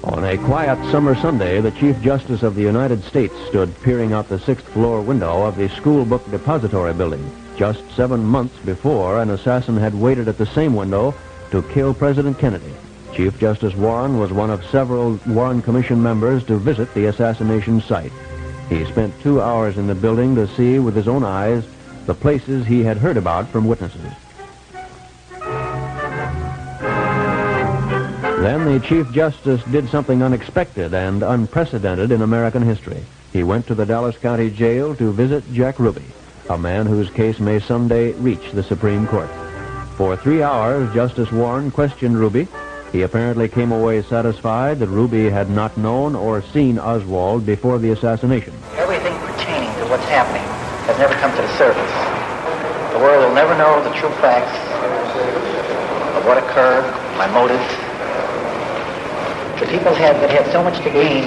On a quiet summer Sunday, the Chief Justice of the United States stood peering out the sixth-floor window of the School Book Depository building. Just 7 months before, an assassin had waited at the same window to kill President Kennedy. Chief Justice Warren was one of several Warren Commission members to visit the assassination site. He spent 2 hours in the building to see with his own eyes the places he had heard about from witnesses. Then the Chief Justice did something unexpected and unprecedented in American history. He went to the Dallas County Jail to visit Jack Ruby, a man whose case may someday reach the Supreme Court. For 3 hours, Justice Warren questioned Ruby. He apparently came away satisfied that Ruby had not known or seen Oswald before the assassination. Everything pertaining to what's happening has never come to the surface. The world will never know the true facts of what occurred, my motives. The people that had so much to gain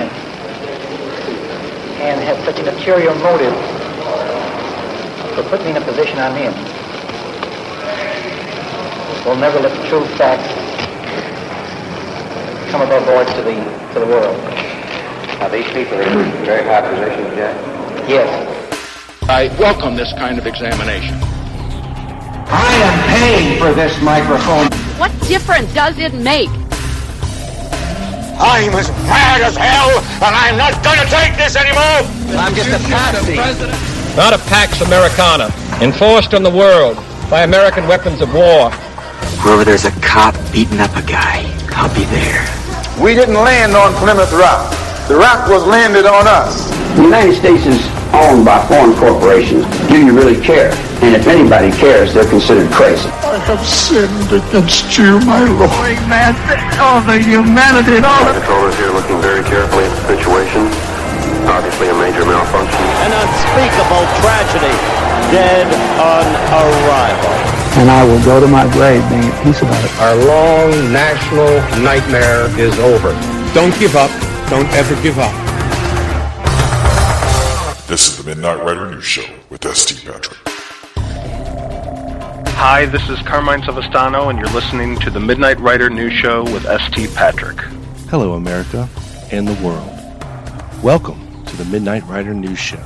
and had such an ulterior motive for putting me in a position I'm in will never let the true facts come above board to the world. Now these people are in very high positions, Jack? Yes. I welcome this kind of examination. I am paying for this microphone. What difference does it make? I'm as mad as hell, and I'm not going to take this anymore. I'm just a patsy. Not a Pax Americana, enforced on the world by American weapons of war. Wherever there's a cop beating up a guy, I'll be there. We didn't land on Plymouth Rock. The rock was landed on us. The United States is owned by foreign corporations. Do you really care? And if anybody cares, they're considered crazy. I have sinned against you, my Lord. Man, all the humanity and all the controllers here looking very carefully at the situation. Obviously a major malfunction. An unspeakable tragedy. Dead on arrival. And I will go to my grave being at peace about it. Our long national nightmare is over. Don't give up. Don't ever give up. This is the Midnight Rider News Show with S.T. Patrick. Hi, this is Carmine Savastano, and you're listening to the Midnight Rider News Show with S.T. Patrick. Hello, America and the world. Welcome to the Midnight Rider News Show.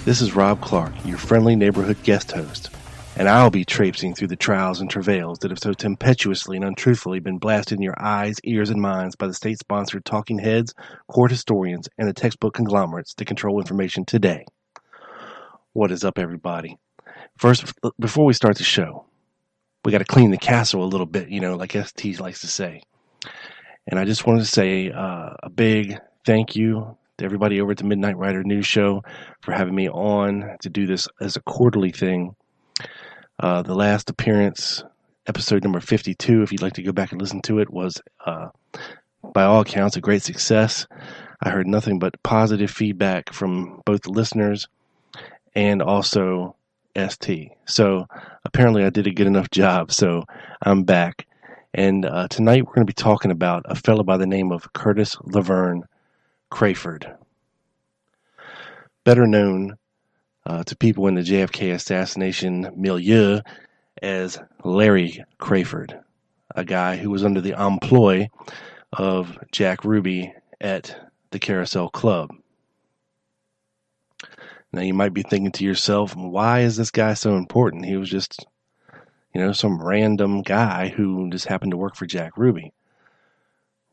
This is Rob Clark, your friendly neighborhood guest host, and I'll be traipsing through the trials and travails that have so tempestuously and untruthfully been blasted in your eyes, ears, and minds by the state-sponsored talking heads, court historians, and the textbook conglomerates that control information today. What is up, everybody? First, before we start the show, we got to clean the castle a little bit, like ST likes to say. And I just wanted to say a big thank you to everybody over at the Midnight Rider News Show for having me on to do this as a quarterly thing. The last appearance, episode number 52, if you'd like to go back and listen to it, was, by all accounts, a great success. I heard nothing but positive feedback from both the listeners and also ST. So apparently I did a good enough job, so I'm back. And tonight we're going to be talking about a fellow by the name of Curtis Laverne Crayford, better known to people in the JFK assassination milieu as Larry Crayford, a guy who was under the employ of Jack Ruby at the Carousel Club. Now you might be thinking to yourself, why is this guy so important? He was just, some random guy who just happened to work for Jack Ruby.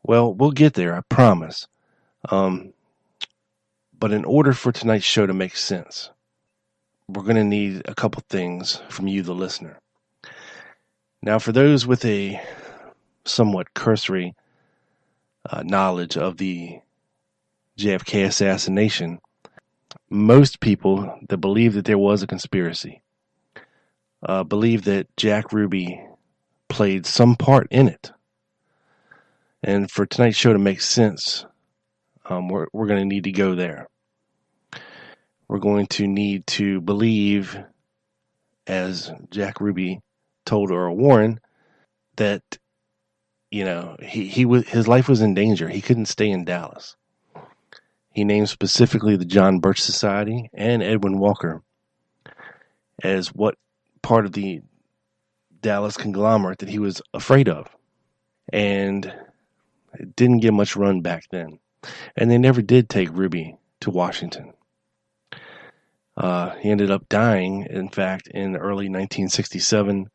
Well, we'll get there, I promise. But in order for tonight's show to make sense, we're going to need a couple things from you, the listener. Now, for those with a somewhat cursory knowledge of the JFK assassination, most people that believe that there was a conspiracy believe that Jack Ruby played some part in it. And for tonight's show to make sense, we're going to need to go there. We're going to need to believe, as Jack Ruby told Earl Warren, that his life was in danger. He couldn't stay in Dallas. He named specifically the John Birch Society and Edwin Walker as what part of the Dallas conglomerate that he was afraid of. And It didn't get much run back then. And they never did take Ruby to Washington. He ended up dying, in fact, in early 1967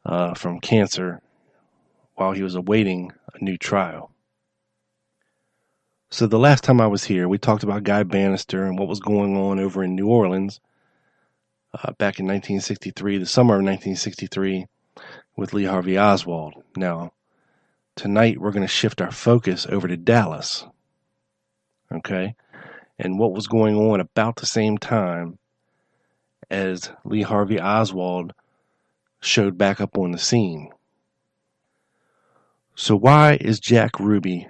from cancer while he was awaiting a new trial. So the last time I was here, we talked about Guy Bannister and what was going on over in New Orleans back in 1963, the summer of 1963, with Lee Harvey Oswald. Now, tonight we're going to shift our focus over to Dallas, okay, and what was going on about the same time as Lee Harvey Oswald showed back up on the scene. So why is Jack Ruby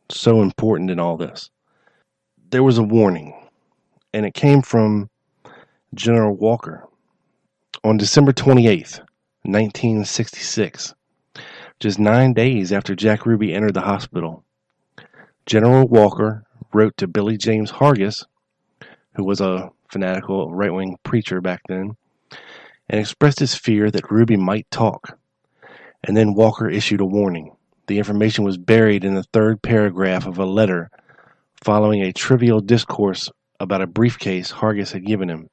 so important in all this? There was a warning, and it came from General Walker on December 28th, 1966, just 9 days after Jack Ruby entered the hospital. General Walker wrote to Billy James Hargis, who was a fanatical right-wing preacher back then, and expressed his fear that Ruby might talk. And then Walker issued a warning. The information was buried in the third paragraph of a letter following a trivial discourse about a briefcase Hargis had given him.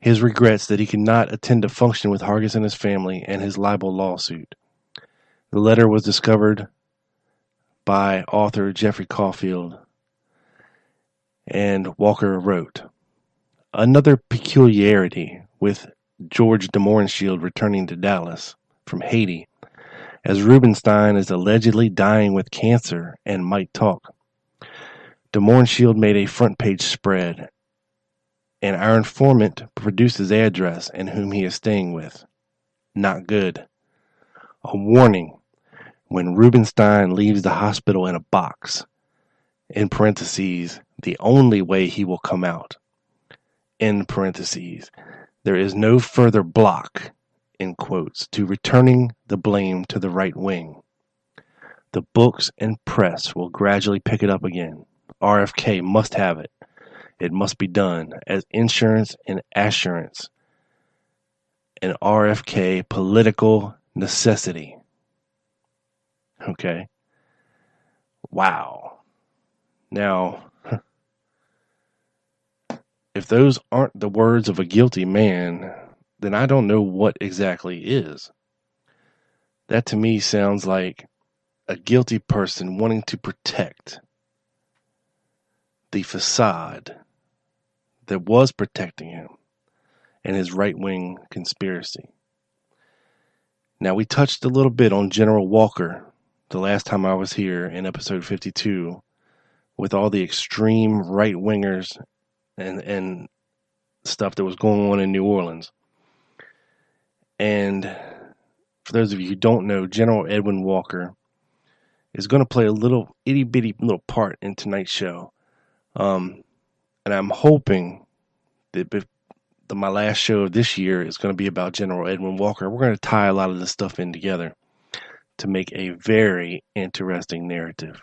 His regrets that he could not attend a function with Hargis and his family, and his libel lawsuit. The letter was discovered by author Jeffrey Caulfield, and Walker wrote, "Another peculiarity with George de Mohrenschildt returning to Dallas from Haiti, as Rubenstein is allegedly dying with cancer and might talk. De Mohrenschildt made a front-page spread, and our informant produced his address and whom he is staying with. Not good. A warning. When Rubenstein leaves the hospital in a box, in parentheses, the only way he will come out, in parentheses, there is no further block, in quotes, to returning the blame to the right wing. The books and press will gradually pick it up again. RFK must have it. It must be done as insurance and assurance. An RFK political necessity." Okay. Wow. Now, if those aren't the words of a guilty man, then I don't know what exactly is. That to me sounds like a guilty person wanting to protect the facade that was protecting him and his right-wing conspiracy. Now, we touched a little bit on General Walker the last time I was here in episode 52 with all the extreme right-wingers and stuff that was going on in New Orleans. And for those of you who don't know, General Edwin Walker is going to play a little itty-bitty little part in tonight's show. And I'm hoping that my last show of this year is going to be about General Edwin Walker. We're going to tie a lot of this stuff in together to make a very interesting narrative.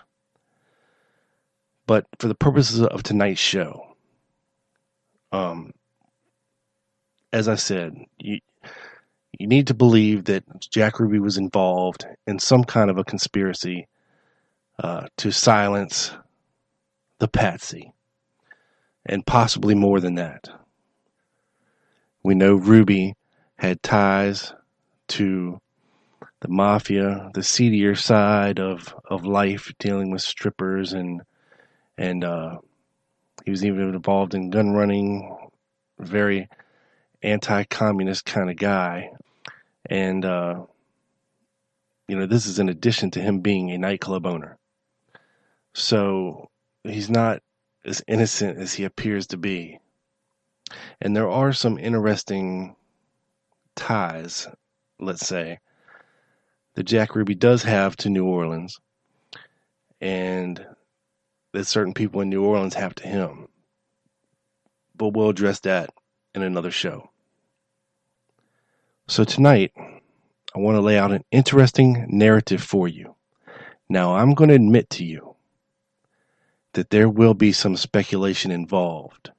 But for the purposes of tonight's show, as I said, you need to believe that Jack Ruby was involved in some kind of a conspiracy to silence the patsy, and possibly more than that. We know Ruby had ties to the mafia, the seedier side of life, dealing with strippers, and he was even involved in gun running, very anti-communist kind of guy. And, this is in addition to him being a nightclub owner. So he's not as innocent as he appears to be. And there are some interesting ties, let's say, that Jack Ruby does have to New Orleans, and that certain people in New Orleans have to him. But we'll address that in another show. So tonight, I want to lay out an interesting narrative for you. Now, I'm going to admit to you that there will be some speculation involved.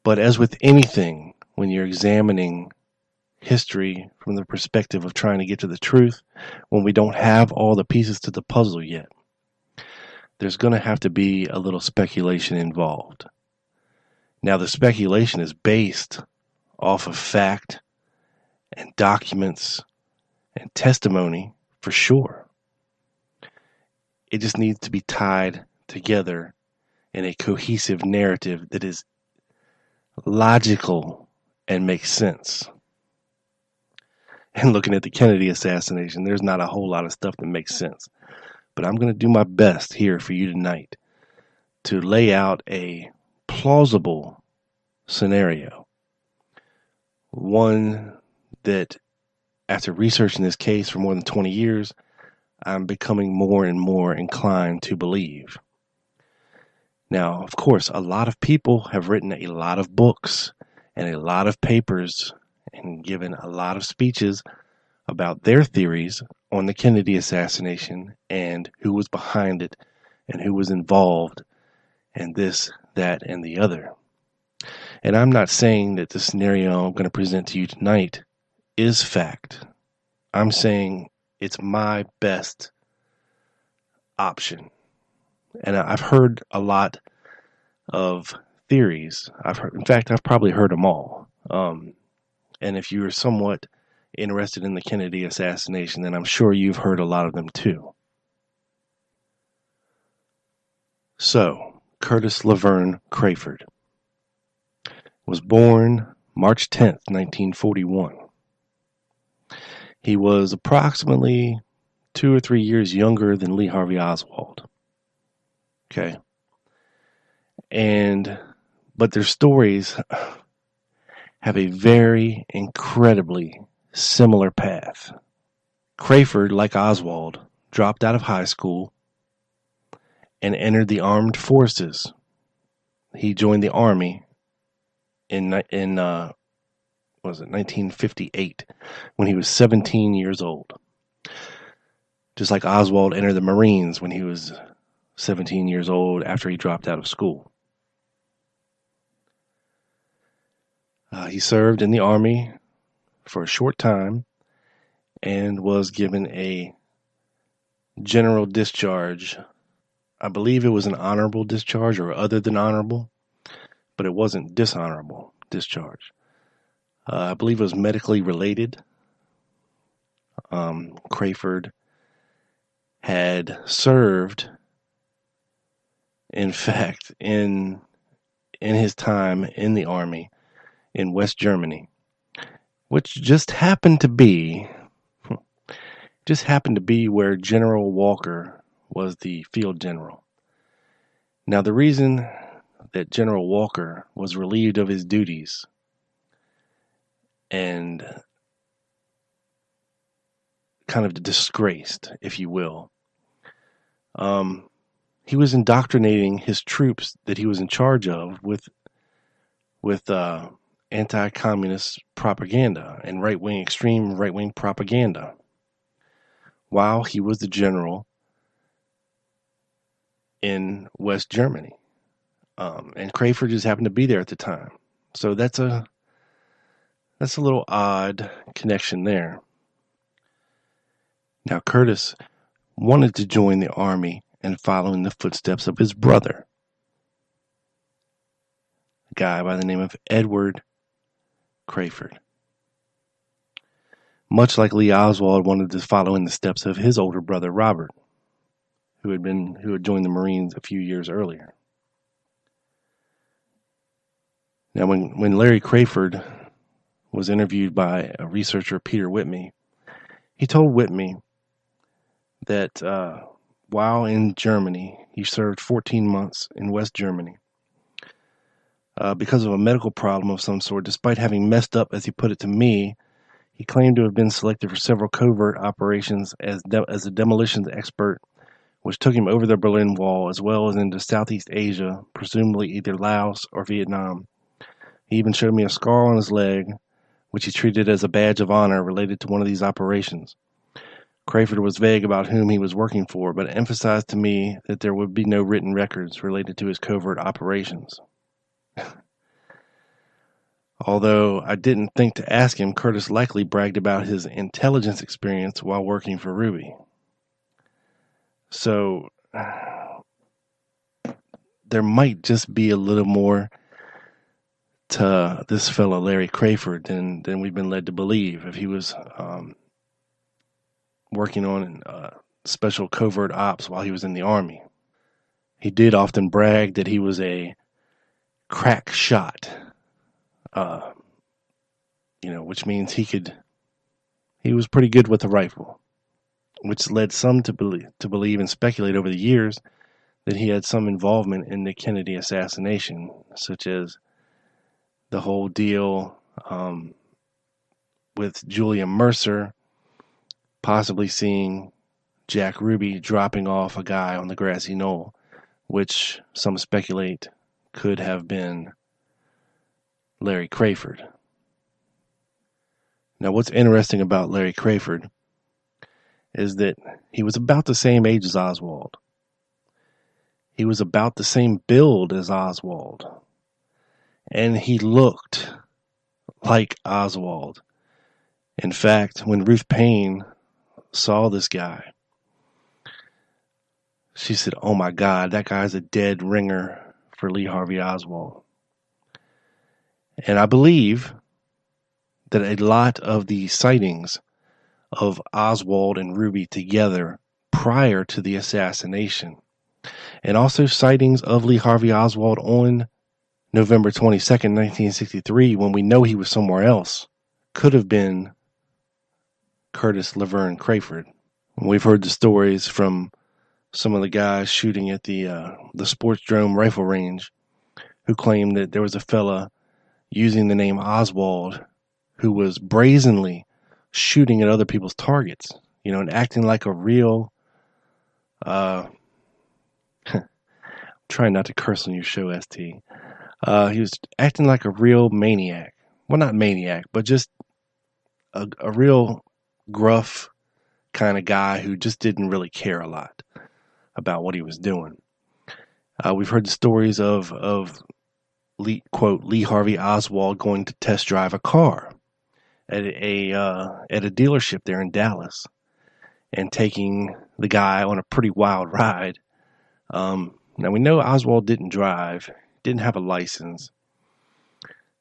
But as with anything, when you're examining history from the perspective of trying to get to the truth when we don't have all the pieces to the puzzle yet. There's going to have to be a little speculation involved. Now, the speculation is based off of fact and documents and testimony for sure. It just needs to be tied together in a cohesive narrative that is logical and makes sense. And looking at the Kennedy assassination, there's not a whole lot of stuff that makes sense. But I'm going to do my best here for you tonight to lay out a plausible scenario. One that, after researching this case for more than 20 years, I'm becoming more and more inclined to believe. Now, of course, a lot of people have written a lot of books and a lot of papers and given a lot of speeches about their theories on the Kennedy assassination and who was behind it and who was involved and this, that, and the other. And I'm not saying that the scenario I'm going to present to you tonight is fact. I'm saying it's my best option. And I've heard a lot of theories. In fact, I've probably heard them all. And if you are somewhat interested in the Kennedy assassination, then I'm sure you've heard a lot of them too. So, Curtis Laverne Crayford was born March 10th, 1941. He was approximately 2 or 3 years younger than Lee Harvey Oswald. Okay. But their stories have a very incredibly similar path. Crayford, like Oswald, dropped out of high school and entered the armed forces. He joined the Army in 1958 when he was 17 years old. Just like Oswald entered the Marines when he was 17 years old after he dropped out of school. He served in the Army for a short time and was given a general discharge. I believe it was an honorable discharge or other than honorable, but it wasn't dishonorable discharge. I believe it was medically related. Crayford had served, in fact, in his time in the Army in West Germany, which just happened to be where General Walker was the field general. Now, the reason that General Walker was relieved of his duties and kind of disgraced, if you will, he was indoctrinating his troops that he was in charge of with anti-communist propaganda and extreme right-wing propaganda while he was the general in West Germany. And Crayford just happened to be there at the time. So that's a little odd connection there. Now, Curtis wanted to join the Army and follow in the footsteps of his brother, a guy by the name of Edward Crayford. Much like Lee Oswald wanted to follow in the steps of his older brother Robert, who had joined the Marines a few years earlier. Now, when Larry Crayford was interviewed by a researcher, Peter Whitney, he told Whitney that while in Germany, he served 14 months in West Germany because of a medical problem of some sort. Despite having messed up, as he put it to me, he claimed to have been selected for several covert operations as a demolitions expert, which took him over the Berlin Wall as well as into Southeast Asia, presumably either Laos or Vietnam. He even showed me a scar on his leg, which he treated as a badge of honor related to one of these operations. Crayford was vague about whom he was working for, but emphasized to me that there would be no written records related to his covert operations. Although I didn't think to ask him, Curtis likely bragged about his intelligence experience while working for Ruby. So there might just be a little more to this fellow Larry Crayford than we've been led to believe. If he was working on special covert ops while he was in the Army. He did often brag that he was a crack shot, which means he was pretty good with a rifle, which led some to believe and speculate over the years that he had some involvement in the Kennedy assassination, such as the whole deal with Julia Mercer, possibly seeing Jack Ruby dropping off a guy on the grassy knoll, which some speculate could have been Larry Crayford. Now, what's interesting about Larry Crayford is that he was about the same age as Oswald. He was about the same build as Oswald. And he looked like Oswald. In fact, when Ruth Payne saw this guy, she said, "Oh my God, that guy's a dead ringer for Lee Harvey Oswald." And I believe that a lot of the sightings of Oswald and Ruby together prior to the assassination, and also sightings of Lee Harvey Oswald on November 22nd, 1963, when we know he was somewhere else, could have been Curtis Laverne Crayford. We've heard the stories from some of the guys shooting at the Sportsdrome rifle range who claimed that there was a fella using the name Oswald who was brazenly shooting at other people's targets, and acting like a real, trying not to curse on your show, ST. He was acting like a real maniac. Well, not maniac, but just a real gruff kind of guy who just didn't really care a lot about what he was doing. We've heard the stories of Lee, quote, Lee Harvey Oswald going to test drive a car at a dealership there in Dallas and taking the guy on a pretty wild ride. Now we know Oswald didn't drive, didn't have a license.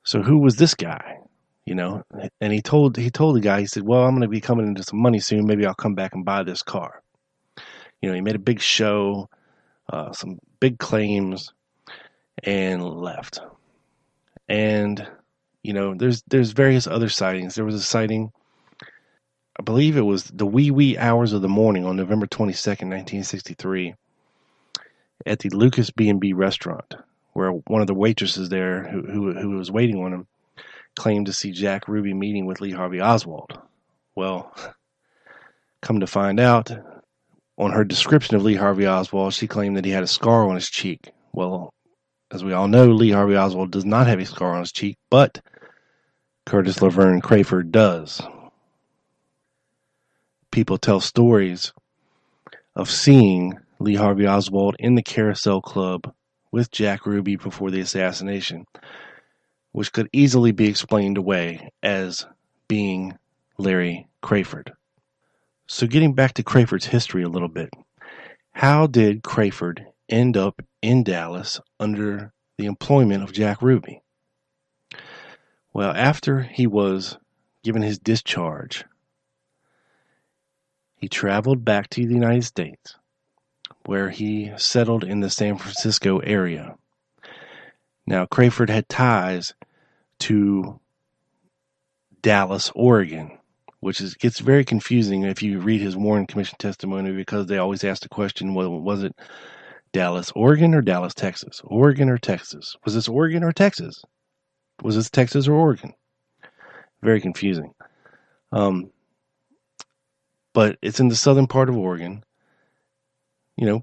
So who was this guy? And he told the guy, he said, "Well, I'm going to be coming into some money soon. Maybe I'll come back and buy this car." He made a big show, some big claims, and left. And there's various other sightings. There was a sighting, I believe it was the wee hours of the morning on November 22nd, 1963, at the Lucas B&B restaurant, where one of the waitresses there who was waiting on him claimed to see Jack Ruby meeting with Lee Harvey Oswald. Well, come to find out, on her description of Lee Harvey Oswald, she claimed that he had a scar on his cheek. Well, as we all know, Lee Harvey Oswald does not have a scar on his cheek, but Curtis Laverne Crayford does. People tell stories of seeing Lee Harvey Oswald in the Carousel Club with Jack Ruby before the assassination, which could easily be explained away as being Larry Crayford. So getting back to Crayford's history a little bit, how did Crayford end up in Dallas under the employment of Jack Ruby? Well, after he was given his discharge, he traveled back to the United States, where he settled in the San Francisco area. Now, Crayford had ties to Dallas, Oregon, which gets very confusing if you read his Warren Commission testimony, because they always ask the question, well, was it Dallas, Oregon, or Dallas, Texas? Oregon or Texas? Was this Oregon or Texas? Was this Texas or Oregon? Very confusing. But it's in the southern part of Oregon,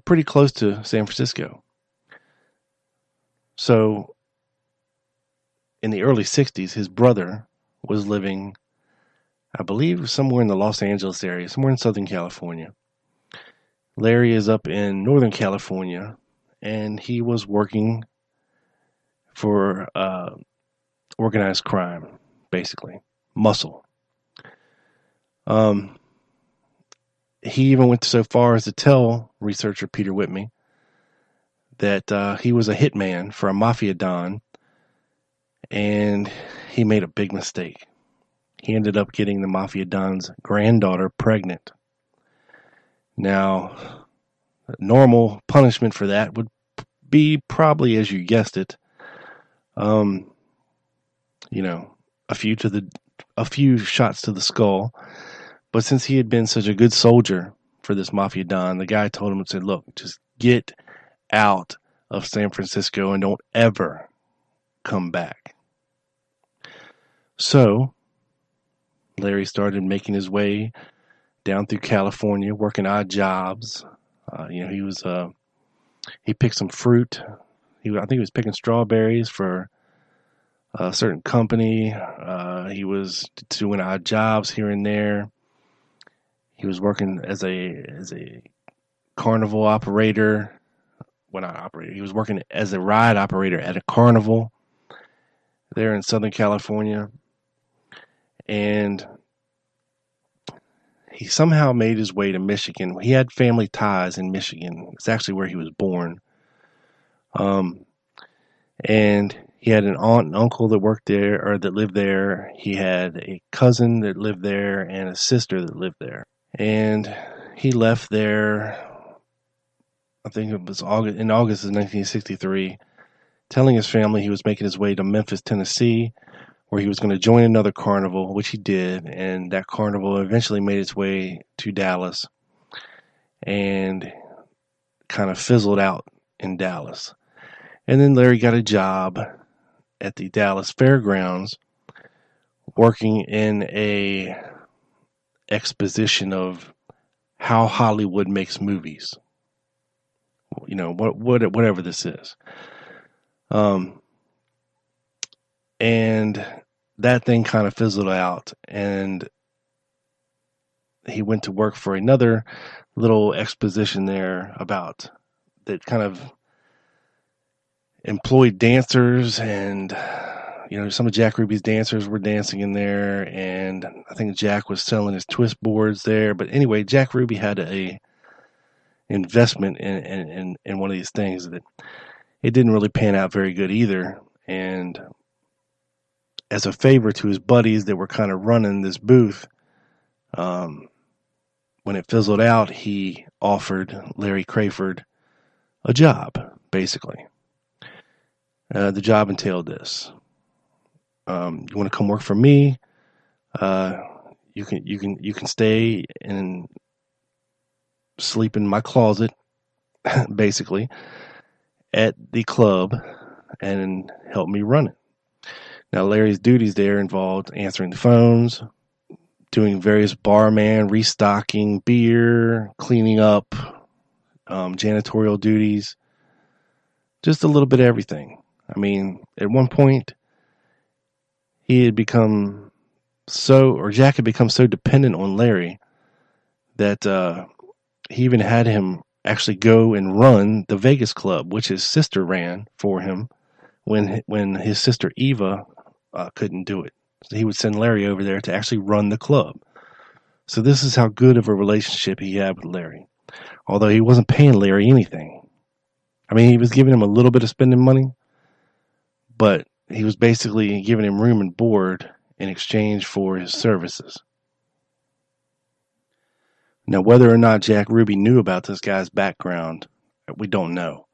pretty close to San Francisco. So in the early 60s, his brother was living, I believe, somewhere in the Los Angeles area, somewhere in Southern California. Larry is up in Northern California, and he was working for organized crime, basically. Muscle. He even went so far as to tell researcher Peter Whitney that he was a hitman for a mafia don, and he made a big mistake. He ended up getting the mafia don's granddaughter pregnant. Now, normal punishment for that would be probably, as you guessed it, a few shots to the skull. But since he had been such a good soldier for this mafia don, the guy told him and said, "Look, just get out of San Francisco and don't ever come back." So Larry started making his way down through California, working odd jobs. He picked some fruit. I think he was picking strawberries for a certain company. He was doing odd jobs here and there. He was working as a carnival operator. Well, not operator. He was working as a ride operator at a carnival there in Southern California. And he somehow made his way to Michigan. He had family ties in Michigan. It's actually where he was born. And he had an aunt and uncle that worked there, or that lived there. He had a cousin that lived there and a sister that lived there. And he left there, I think it was in August of 1963, telling his family he was making his way to Memphis, Tennessee, where he was going to join another carnival, which he did, and that carnival eventually made its way to Dallas and kind of fizzled out in Dallas. And then Larry got a job at the Dallas Fairgrounds working in a exposition of how Hollywood makes movies. Whatever this is. And that thing kind of fizzled out, and he went to work for another little exposition there about that kind of employed dancers, and some of Jack Ruby's dancers were dancing in there, and I think Jack was selling his twist boards there. But anyway, Jack Ruby had a investment in one of these things that it didn't really pan out very good either. And as a favor to his buddies that were kind of running this booth, when it fizzled out, he offered Larry Crayford a job, basically. The job entailed this: you want to come work for me? You can stay and sleep in my closet, basically, at the club, and help me run it. Now, Larry's duties there involved answering the phones, doing various barman, restocking beer, cleaning up, janitorial duties, just a little bit of everything. I mean, at one point, Jack had become so dependent on Larry that he even had him actually go and run the Vegas club, which his sister ran for him when his sister Eva couldn't do it. So he would send Larry over there to actually run the club. So this is how good of a relationship he had with Larry. Although he wasn't paying Larry anything. I mean, he was giving him a little bit of spending money, but he was basically giving him room and board in exchange for his services. Now, whether or not Jack Ruby knew about this guy's background, we don't know.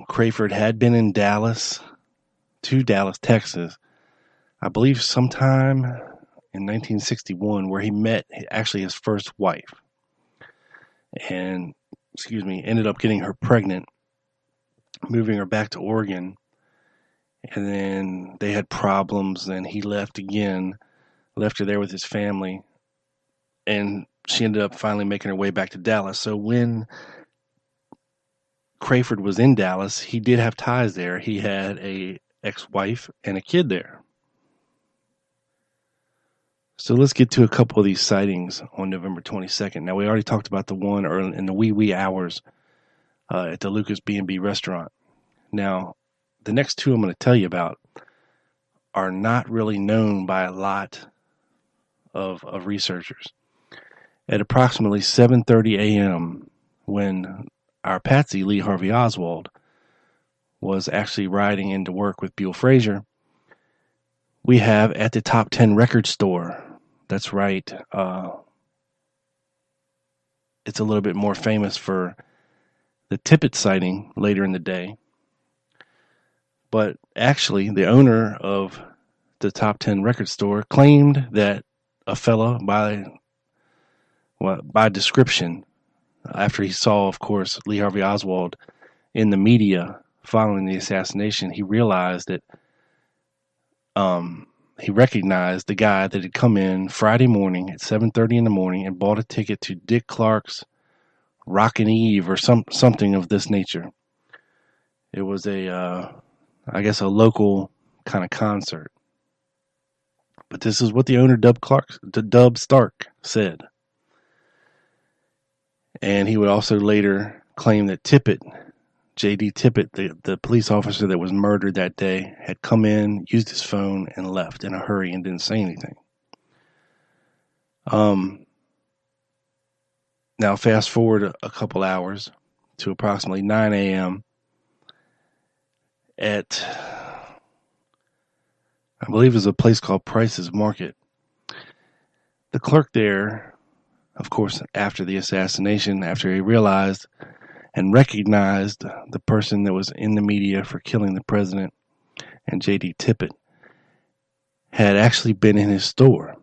Crayford had been in Dallas, Texas, I believe sometime in 1961, where he met actually his first wife. And, ended up getting her pregnant, moving her back to Oregon. And then they had problems, and he left her there with his family. And she ended up finally making her way back to Dallas. So when Crayford was in Dallas, he did have ties there. He had a ex-wife and a kid there. So let's get to a couple of these sightings on November 22nd. Now, we already talked about the one in the wee hours at the Lucas B&B restaurant. Now, the next two I'm going to tell you about are not really known by a lot of researchers. At approximately 7:30 a.m., when our Patsy, Lee Harvey Oswald, was actually riding into work with Buell Frazier, we have at the Top 10 record store. That's right. It's a little bit more famous for the Tippit sighting later in the day. But actually, the owner of the Top 10 record store claimed that a fella by description, after he saw, of course, Lee Harvey Oswald in the media following the assassination, he realized that he recognized the guy that had come in Friday morning at 7:30 in the morning and bought a ticket to Dick Clark's Rockin' Eve or something of this nature. It was a local kind of concert. But this is what the owner, Dub Stark, said. And he would also later claim that Tippit, J.D. Tippit, the police officer that was murdered that day, had come in, used his phone, and left in a hurry and didn't say anything. Now, fast forward a couple hours to approximately 9 a.m. at, I believe it was a place called Price's Market. The clerk there, of course, after the assassination, after he realized and recognized the person that was in the media for killing the president and J.D. Tippit, had actually been in his store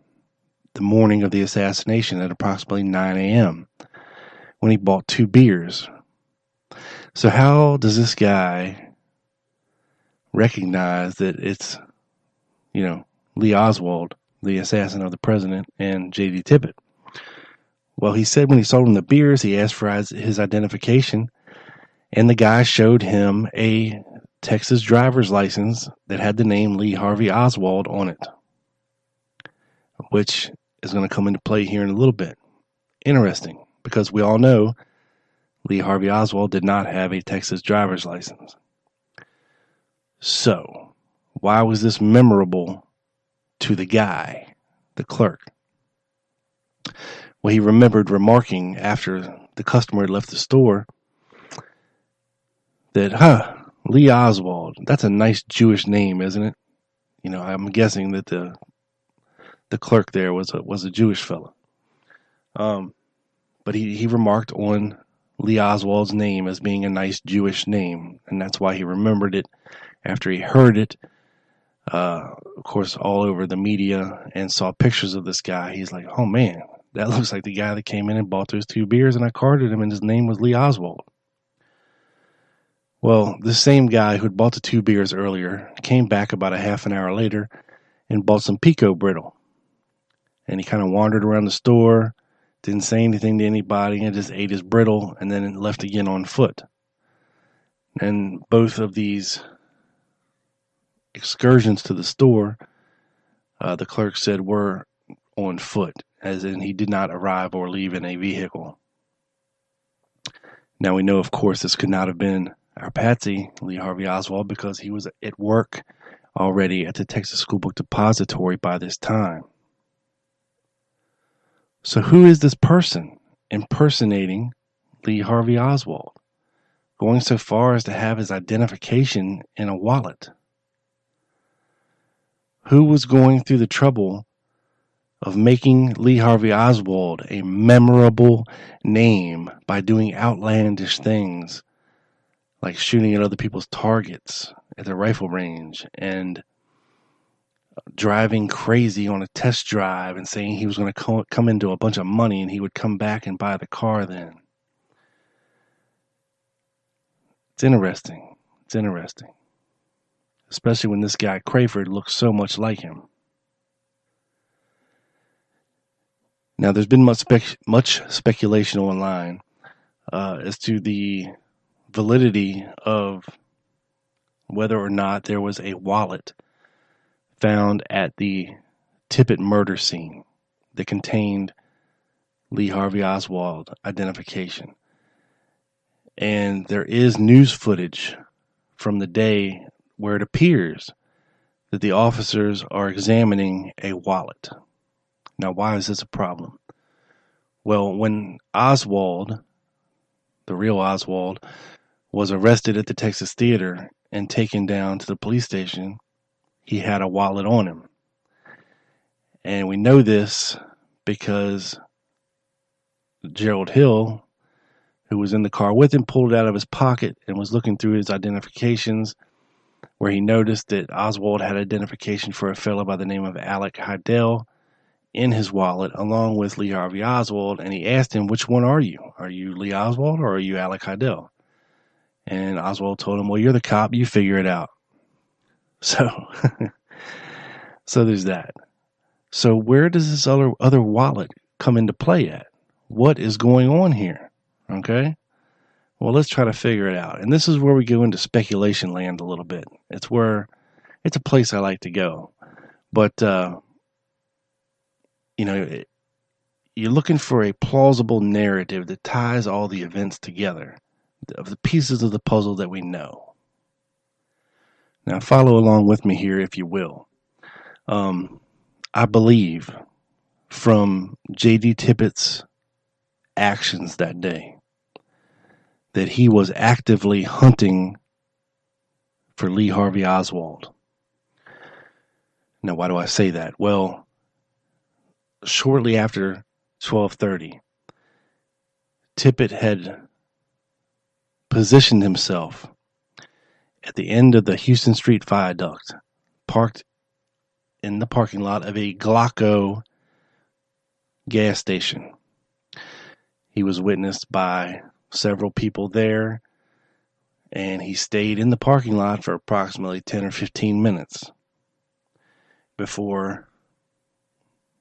the morning of the assassination at approximately 9 a.m. when he bought 2 beers. So how does this guy recognize that it's, Lee Oswald, the assassin of the president, and J.D. Tippit? Well, he said when he sold him the beers, he asked for his identification, and the guy showed him a Texas driver's license that had the name Lee Harvey Oswald on it, which is going to come into play here in a little bit. Interesting, because we all know Lee Harvey Oswald did not have a Texas driver's license. So, why was this memorable to the guy, the clerk? Well, he remembered remarking after the customer had left the store that, Lee Oswald, that's a nice Jewish name, isn't it? I'm guessing that the clerk there was a Jewish fella. But he remarked on Lee Oswald's name as being a nice Jewish name, and that's why he remembered it after he heard it, of course, all over the media and saw pictures of this guy. He's like, oh man, that looks like the guy that came in and bought those 2 beers, and I carded him, and his name was Lee Oswald. Well, the same guy who had bought the 2 beers earlier came back about a half an hour later and bought some Pico Brittle. And he kind of wandered around the store, didn't say anything to anybody, and just ate his brittle, and then left again on foot. And both of these excursions to the store, the clerk said, were on foot, as in he did not arrive or leave in a vehicle. Now we know, of course, this could not have been our Patsy, Lee Harvey Oswald, because he was at work already at the Texas School Book Depository by this time. So who is this person impersonating Lee Harvey Oswald, going so far as to have his identification in a wallet? Who was going through the trouble of making Lee Harvey Oswald a memorable name by doing outlandish things like shooting at other people's targets at the rifle range and driving crazy on a test drive and saying he was going to come into a bunch of money and he would come back and buy the car then? It's interesting. It's interesting. Especially when this guy Crayford looks so much like him. Now, there's been much speculation online as to the validity of whether or not there was a wallet found at the Tippit murder scene that contained Lee Harvey Oswald identification. And there is news footage from the day where it appears that the officers are examining a wallet. Now, why is this a problem? Well, when Oswald, the real Oswald, was arrested at the Texas Theater and taken down to the police station, he had a wallet on him. And we know this because Gerald Hill, who was in the car with him, pulled it out of his pocket and was looking through his identifications, where he noticed that Oswald had identification for a fellow by the name of Alec Heidel in his wallet, along with Lee Harvey Oswald, and he asked him, which one are you? Are you Lee Oswald or are you Alec Heidel? And Oswald told him, well, you're the cop, you figure it out. So, so there's that. So where does this other wallet come into play at? What is going on here? Okay? Well, let's try to figure it out. And this is where we go into speculation land a little bit. It's a place I like to go. But, you're looking for a plausible narrative that ties all the events together, of the pieces of the puzzle that we know. Now, follow along with me here, if you will. I believe from J.D. Tippett's actions that day that he was actively hunting for Lee Harvey Oswald. Now, why do I say that? Well, shortly after 12:30, Tippett had positioned himself at the end of the Houston Street Viaduct, parked in the parking lot of a Glocko gas station. He was witnessed by several people there, and he stayed in the parking lot for approximately 10 or 15 minutes before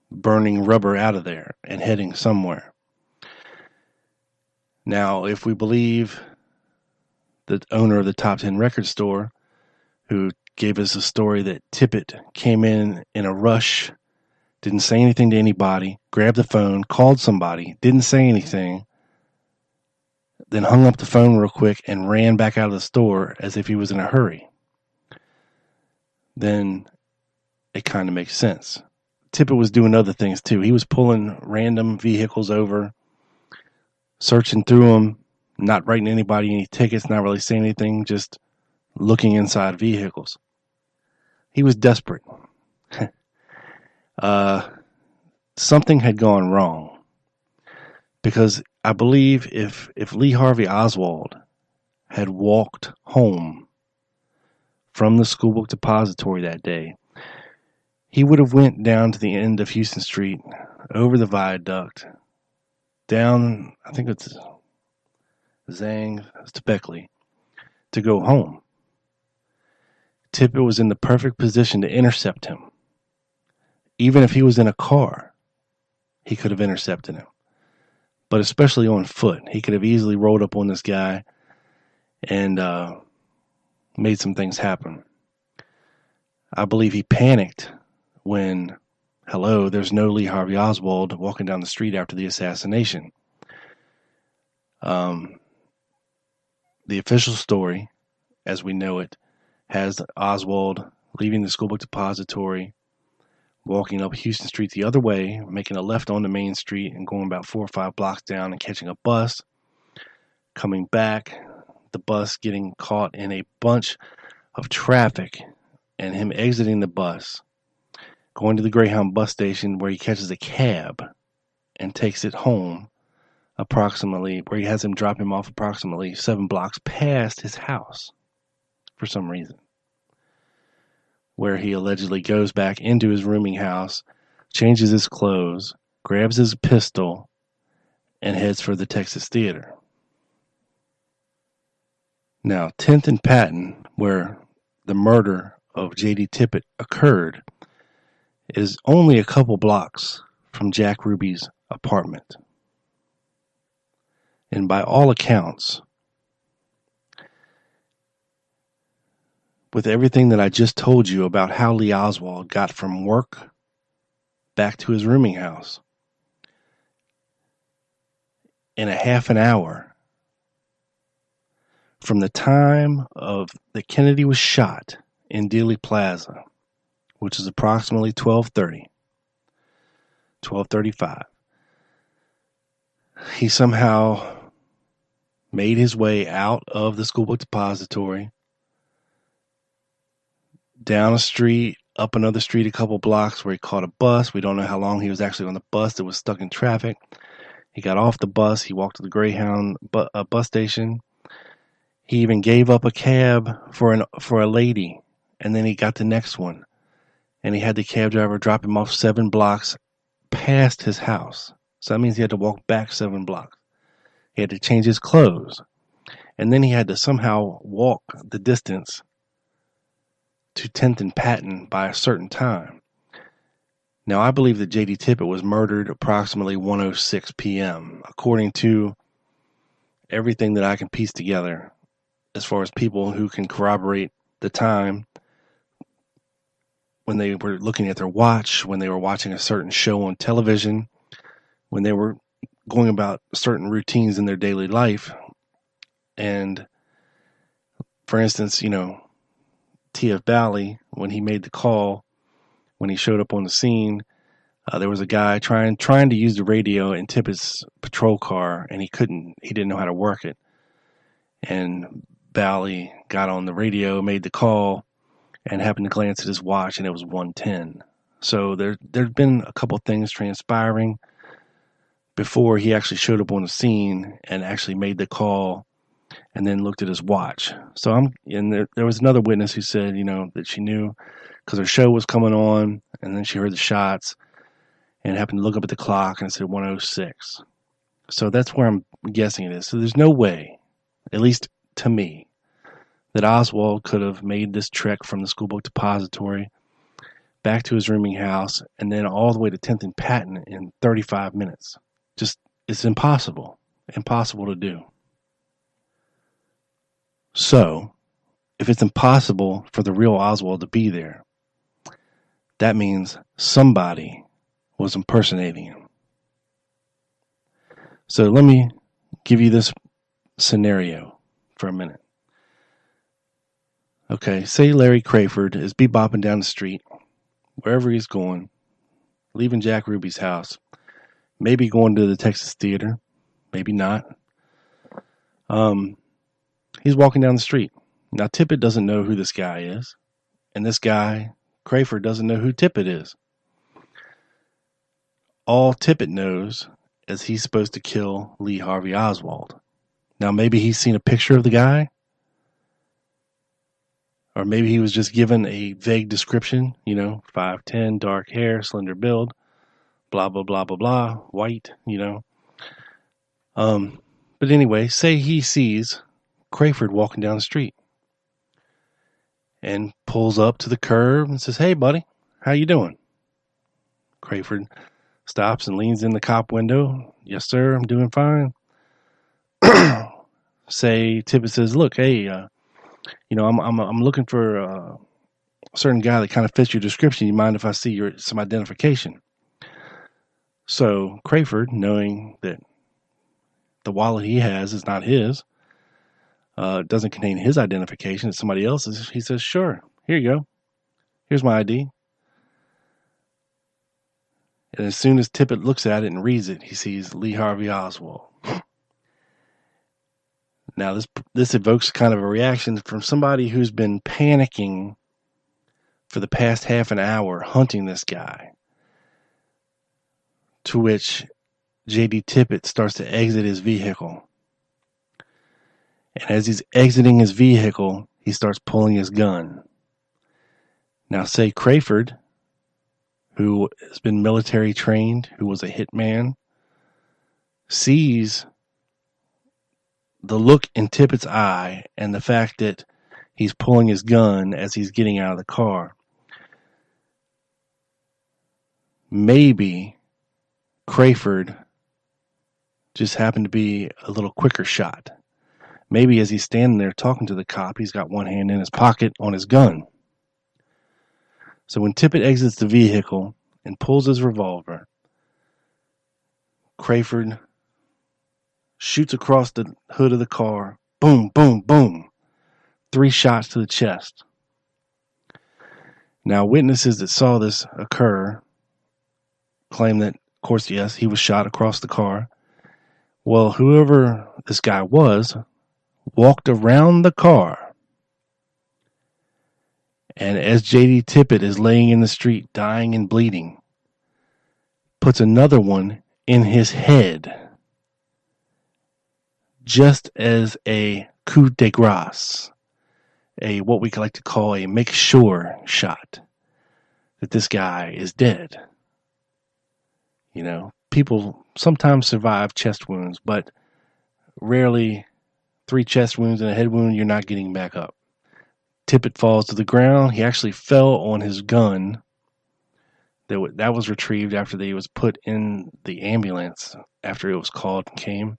burning rubber out of there and heading somewhere. Now, if we believe the owner of the Top 10 record store, who gave us a story that Tippett came in a rush, didn't say anything to anybody, grabbed the phone, called somebody, didn't say anything, then hung up the phone real quick and ran back out of the store as if he was in a hurry, then it kind of makes sense. Tippett was doing other things too. He was pulling random vehicles over, searching through them, not writing anybody any tickets, not really saying anything, just looking inside vehicles. He was desperate. Something had gone wrong, because I believe if Lee Harvey Oswald had walked home from the school book depository that day, he would have went down to the end of Houston Street, over the viaduct, down, I think it's Zang to Beckley, to go home. Tippett was in the perfect position to intercept him. Even if he was in a car, he could have intercepted him. But especially on foot, he could have easily rolled up on this guy and made some things happen. I believe he panicked when, there's no Lee Harvey Oswald walking down the street after the assassination. The official story, as we know it, has Oswald leaving the school book depository, walking up Houston Street the other way, making a left onto Main Street and going about 4 or 5 blocks down and catching a bus, coming back, the bus getting caught in a bunch of traffic, and him exiting the bus, going to the Greyhound bus station where he catches a cab and takes it home approximately, where he has him drop him off approximately 7 blocks past his house for some reason, where he allegedly goes back into his rooming house, changes his clothes, grabs his pistol, and heads for the Texas Theater. Now, 10th and Patton, where the murder of J.D. Tippett occurred, is only a couple blocks from Jack Ruby's apartment. And by all accounts, with everything that I just told you about how Lee Oswald got from work back to his rooming house in a half an hour, from the time of that Kennedy was shot in Dealey Plaza which is approximately 12:35. He somehow made his way out of the school book depository, down a street, up another street a couple blocks where he caught a bus. We don't know how long he was actually on the bus that was stuck in traffic. He got off the bus. He walked to the Greyhound bus station. He even gave up a cab for a lady, and then he got the next one. And he had the cab driver drop him off 7 blocks past his house. So that means he had to walk back 7 blocks. He had to change his clothes. And then he had to somehow walk the distance to 10th and Patton by a certain time. Now, I believe that J.D. Tippit was murdered approximately 1:06 p.m., according to everything that I can piece together as far as people who can corroborate the time when they were looking at their watch, when they were watching a certain show on television, when they were going about certain routines in their daily life. And, for instance, T.F. Bally, when he made the call, when he showed up on the scene, there was a guy trying to use the radio in Tippit's patrol car, and he didn't know how to work it. And Bally got on the radio, made the call, and happened to glance at his watch, and it was 1:10. So there'd been a couple things transpiring before he actually showed up on the scene and actually made the call and then looked at his watch. So there was another witness who said, that she knew because her show was coming on, and then she heard the shots and happened to look up at the clock and it said 1:06. So that's where I'm guessing it is. So there's no way, at least to me, that Oswald could have made this trek from the school book depository back to his rooming house and then all the way to 10th and Patton in 35 minutes. It's impossible to do. So, if it's impossible for the real Oswald to be there, that means somebody was impersonating him. So let me give you this scenario for a minute. Okay, say Larry Crayford is bebopping down the street, wherever he's going, leaving Jack Ruby's house, maybe going to the Texas Theater, maybe not. He's walking down the street. Now, Tippit doesn't know who this guy is, and this guy, Crayford, doesn't know who Tippit is. All Tippit knows is he's supposed to kill Lee Harvey Oswald. Now, maybe he's seen a picture of the guy, or maybe he was just given a vague description, 5'10", dark hair, slender build, blah, blah, blah, blah, blah, white, But anyway, say he sees Crayford walking down the street and pulls up to the curb and says, "Hey, buddy, how you doing?" Crayford stops and leans in the cop window. "Yes, sir, I'm doing fine." Say Tippit says, "Look, hey, I'm looking for a certain guy that kind of fits your description. You mind if I see some identification?" So Crayford, knowing that the wallet he has is not his, doesn't contain his identification, it's somebody else's, he says, "Sure, here you go. Here's my ID." And as soon as Tippit looks at it and reads it, he sees Lee Harvey Oswald. Now, this evokes kind of a reaction from somebody who's been panicking for the past half an hour hunting this guy, to which J.D. Tippit starts to exit his vehicle. And as he's exiting his vehicle, he starts pulling his gun. Now, say Crayford, who has been military trained, who was a hitman, sees the look in Tippit's eye and the fact that he's pulling his gun as he's getting out of the car. Maybe Crayford just happened to be a little quicker shot. Maybe as he's standing there talking to the cop, he's got one hand in his pocket on his gun. So when Tippit exits the vehicle and pulls his revolver, Crayford shoots across the hood of the car. Boom, boom, boom. 3 shots to the chest. Now, witnesses that saw this occur claim that, of course, yes, he was shot across the car. Well, whoever this guy was walked around the car, and as J.D. Tippit is laying in the street, dying and bleeding, puts another one in his head, just as a coup de grace, what we like to call a make sure shot that this guy is dead. You know, people sometimes survive chest wounds, but rarely 3 chest wounds and a head wound, you're not getting back up. Tippit falls to the ground. He actually fell on his gun that was retrieved after he was put in the ambulance after it was called and came.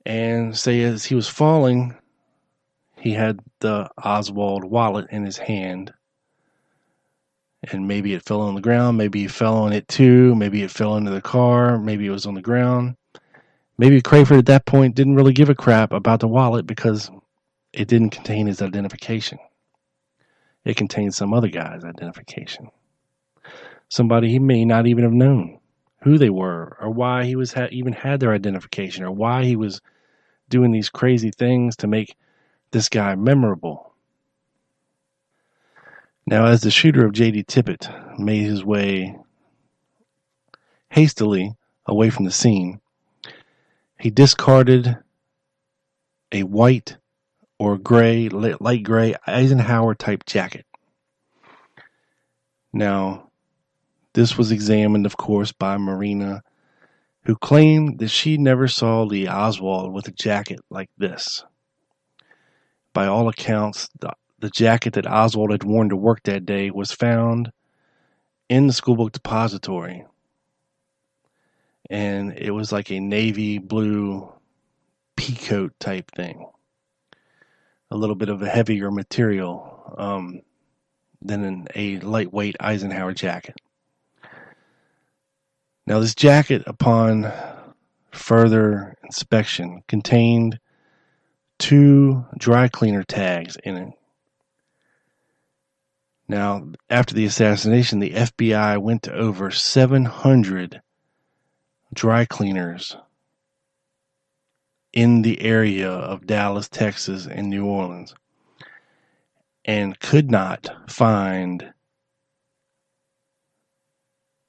And say as he was falling, he had the Oswald wallet in his hand. And maybe it fell on the ground. Maybe he fell on it too. Maybe it fell into the car. Maybe it was on the ground. Maybe Crayford at that point didn't really give a crap about the wallet because it didn't contain his identification. It contained some other guy's identification. Somebody he may not even have known who they were or why he was even had their identification or why he was doing these crazy things to make this guy memorable. Now, as the shooter of J.D. Tippit made his way hastily away from the scene, he discarded a white or gray, light gray Eisenhower type jacket. Now, this was examined, of course, by Marina, who claimed that she never saw Lee Oswald with a jacket like this. By all accounts, the jacket that Oswald had worn to work that day was found in the school book depository. And it was like a navy blue peacoat type thing. A little bit of a heavier material than a lightweight Eisenhower jacket. Now, this jacket, upon further inspection, contained 2 dry cleaner tags in it. Now, after the assassination, the FBI went to over 700 dry cleaners in the area of Dallas, Texas, and New Orleans, and could not find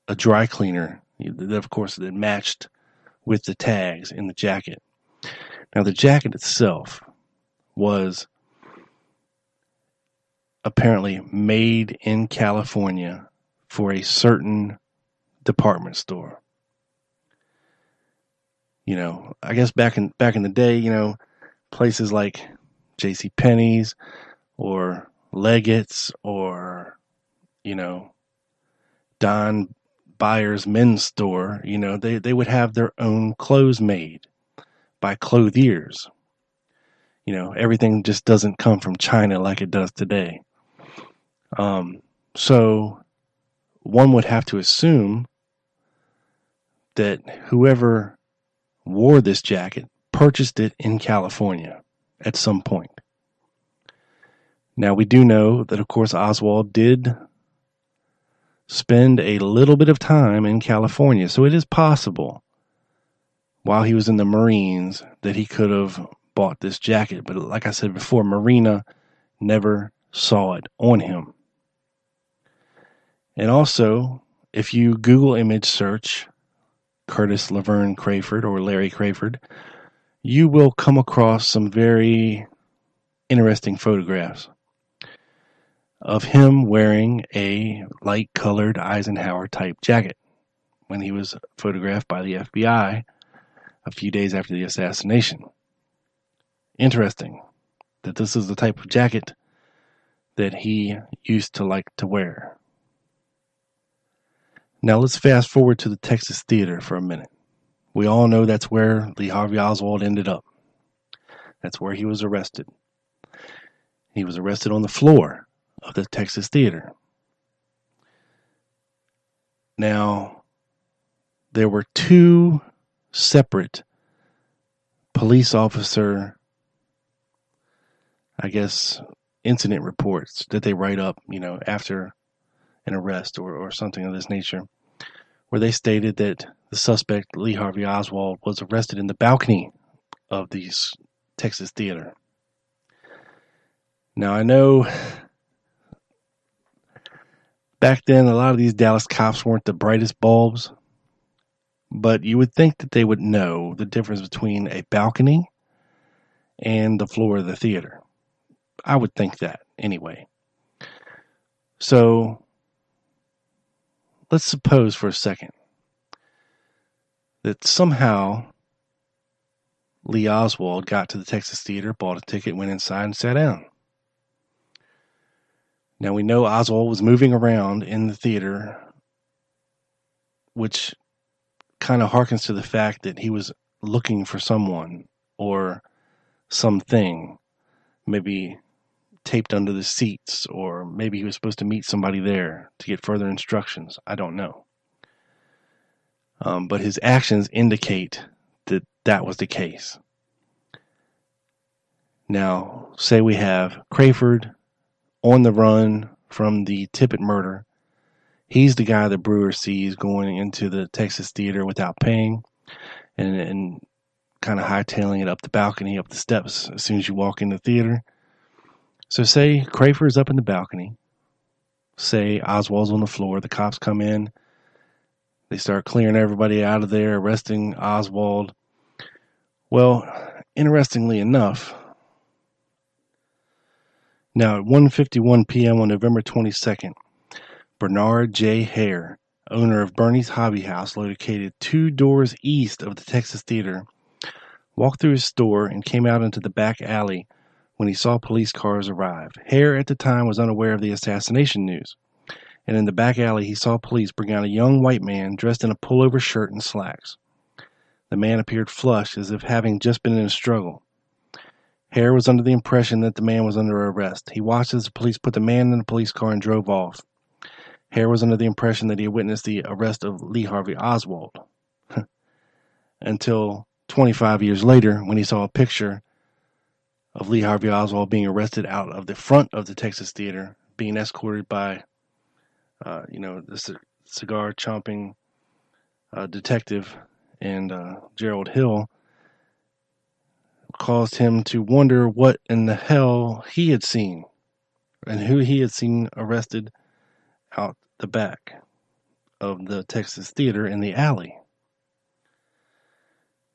a dry cleaner, of course, that matched with the tags in the jacket. Now, the jacket itself was apparently made in California for a certain department store. You know, I guess back in the day, you know, places like JCPenney's or Leggett's or, you know, Don Byers men's store, you know, they would have their own clothes made by clothiers. You know, everything just doesn't come from China like it does today. So one would have to assume that whoever wore this jacket purchased it in California at some point. Now, we do know that, of course, Oswald did spend a little bit of time in California, so it is possible while he was in the Marines that he could have bought this jacket. But like I said before, Marina never saw it on him. And also, if you Google image search Curtis Laverne Crayford or Larry Crayford, you will come across some very interesting photographs of him wearing a light-colored Eisenhower type jacket when he was photographed by the FBI a few days after the assassination. Interesting that this is the type of jacket that he used to like to wear. Now let's fast forward to the Texas Theater for a minute. We all know that's where Lee Harvey Oswald ended up. That's where he was arrested. He was arrested on the floor of the Texas Theater. Now, there were 2 separate police officer, I guess, incident reports that they write up, after an arrest or something of this nature, where they stated that the suspect, Lee Harvey Oswald, was arrested in the balcony of the Texas Theater. Now, I know back then a lot of these Dallas cops weren't the brightest bulbs, but you would think that they would know the difference between a balcony and the floor of the theater. I would think that anyway. So let's suppose for a second that somehow Lee Oswald got to the Texas Theater, bought a ticket, went inside and sat down. Now we know Oswald was moving around in the theater, which kind of harkens to the fact that he was looking for someone or something, maybe taped under the seats, or maybe he was supposed to meet somebody there to get further instructions. I don't know. But his actions indicate that that was the case. Now, say we have Crayford on the run from the Tippit murder. He's the guy the Brewer sees going into the Texas Theater without paying and kind of hightailing it up the balcony, up the steps as soon as you walk in the theater. So say Crayford's up in the balcony. Say Oswald's on the floor. The cops come in. They start clearing everybody out of there, arresting Oswald. Well, interestingly enough, now at 1:51 p.m. on November 22nd, Bernard J. Hare, owner of Bernie's Hobby House located 2 doors east of the Texas Theater, walked through his store and came out into the back alley when he saw police cars arrive. Hare at the time was unaware of the assassination news, and in the back alley he saw police bring out a young white man dressed in a pullover shirt and slacks. The man appeared flushed as if having just been in a struggle. Hare was under the impression that the man was under arrest. He watched as the police put the man in the police car and drove off. Hare was under the impression that he had witnessed the arrest of Lee Harvey Oswald. Until 25 years later, when he saw a picture of Lee Harvey Oswald being arrested out of the front of the Texas Theater, being escorted by, the cigar-chomping detective and Gerald Hill, caused him to wonder what in the hell he had seen and who he had seen arrested out the back of the Texas Theater in the alley.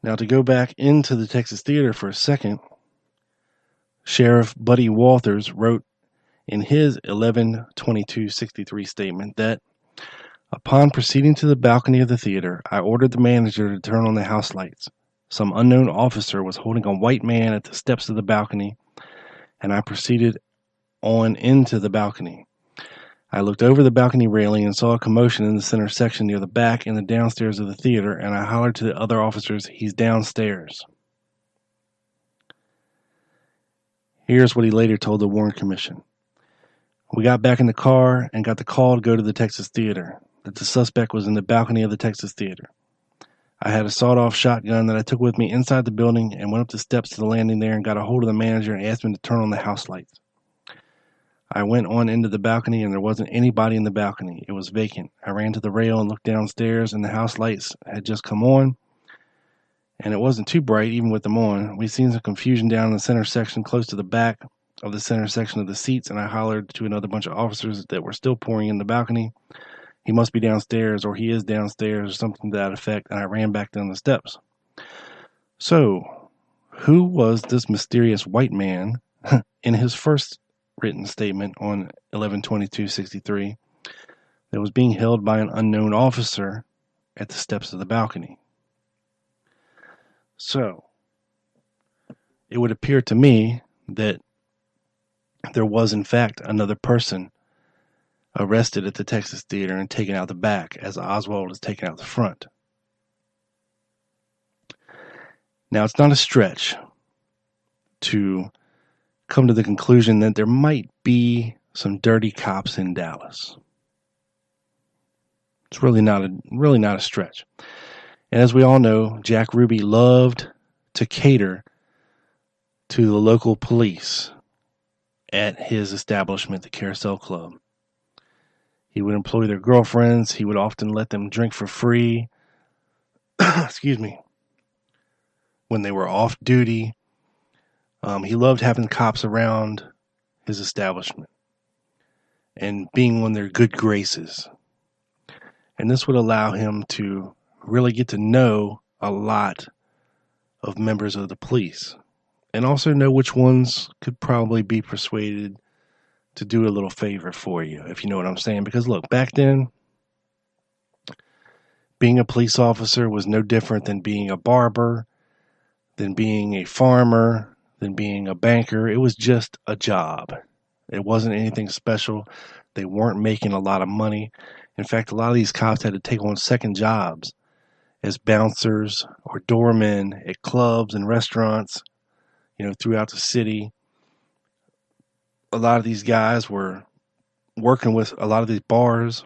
Now, to go back into the Texas Theater for a second, Sheriff Buddy Walters wrote in his 11/22/63 statement that, upon proceeding to the balcony of the theater, I ordered the manager to turn on the house lights. Some unknown officer was holding a white man at the steps of the balcony, and I proceeded on into the balcony. I looked over the balcony railing and saw a commotion in the center section near the back and the downstairs of the theater, and I hollered to the other officers, "He's downstairs." Here's what he later told the Warren Commission. We got back in the car and got the call to go to the Texas Theater, that the suspect was in the balcony of the Texas Theater. I had a sawed-off shotgun that I took with me inside the building and went up the steps to the landing there and got a hold of the manager and asked him to turn on the house lights. I went on into the balcony and there wasn't anybody in the balcony. It was vacant. I ran to the rail and looked downstairs and the house lights had just come on, and it wasn't too bright even with them on. We seen some confusion down in the center section close to the back of the center section of the seats, and I hollered to another bunch of officers that were still pouring in the balcony, "He must be downstairs," or "He is downstairs," or something to that effect, and I ran back down the steps. So, who was this mysterious white man in his first written statement on 11/22/63 that was being held by an unknown officer at the steps of the balcony? So, it would appear to me that there was in fact another person arrested at the Texas Theater and taken out the back as Oswald was taken out the front. Now, it's not a stretch to come to the conclusion that there might be some dirty cops in Dallas. It's really not a stretch. And as we all know, Jack Ruby loved to cater to the local police at his establishment, the Carousel Club. He would employ their girlfriends. He would often let them drink for free. Excuse me. When they were off duty. He loved having cops around his establishment and being on their good graces. And this would allow him to really get to know a lot of members of the police and also know which ones could probably be persuaded to do a little favor for you, if you know what I'm saying. Because look, back then, being a police officer was no different than being a barber, than being a farmer, than being a banker. It was just a job. It wasn't anything special. They weren't making a lot of money. In fact, a lot of these cops had to take on second jobs as bouncers or doormen at clubs and restaurants, throughout the city. A lot of these guys were working with a lot of these bars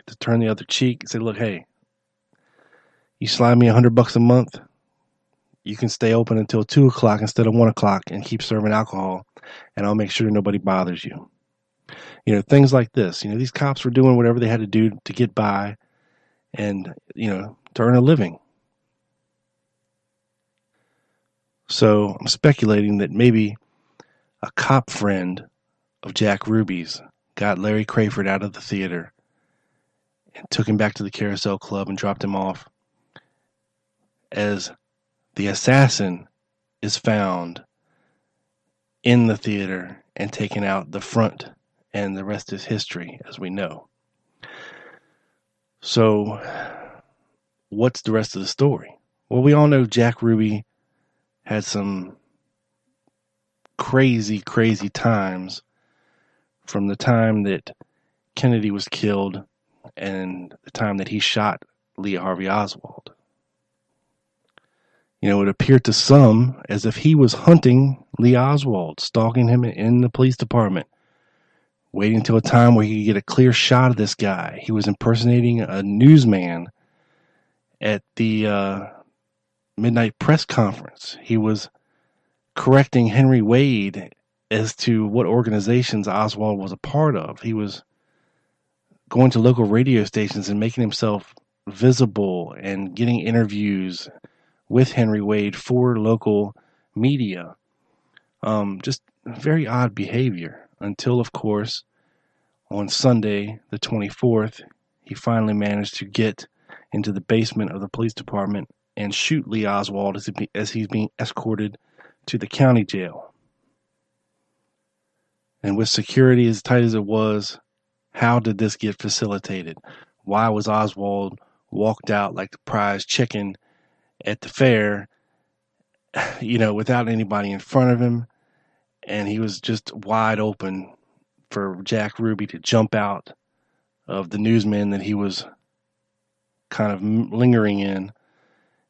to turn the other cheek and say, look, hey, you slide me $100 a month, you can stay open until 2 o'clock instead of 1 o'clock and keep serving alcohol, and I'll make sure nobody bothers you. Things like this. These cops were doing whatever they had to do to get by and, to earn a living. So I'm speculating that maybe a cop friend of Jack Ruby's got Larry Crayford out of the theater and took him back to the Carousel Club and dropped him off as the assassin is found in the theater and taken out the front, and the rest is history, as we know. So, what's the rest of the story? Well, we all know Jack Ruby had some crazy, crazy times from the time that Kennedy was killed and the time that he shot Lee Harvey Oswald. It appeared to some as if he was hunting Lee Oswald, stalking him in the police department, waiting until a time where he could get a clear shot of this guy. He was impersonating a newsman at the midnight press conference. He was correcting Henry Wade as to what organizations Oswald was a part of. He was going to local radio stations and making himself visible and getting interviews with Henry Wade for local media. Just very odd behavior until, of course, on Sunday, the 24th, he finally managed to get into the basement of the police department and shoot Lee Oswald as he's being escorted to the county jail. And with security as tight as it was, how did this get facilitated? Why was Oswald walked out like the prize chicken at the fair, without anybody in front of him, and he was just wide open for Jack Ruby to jump out of the newsman that he was kind of lingering in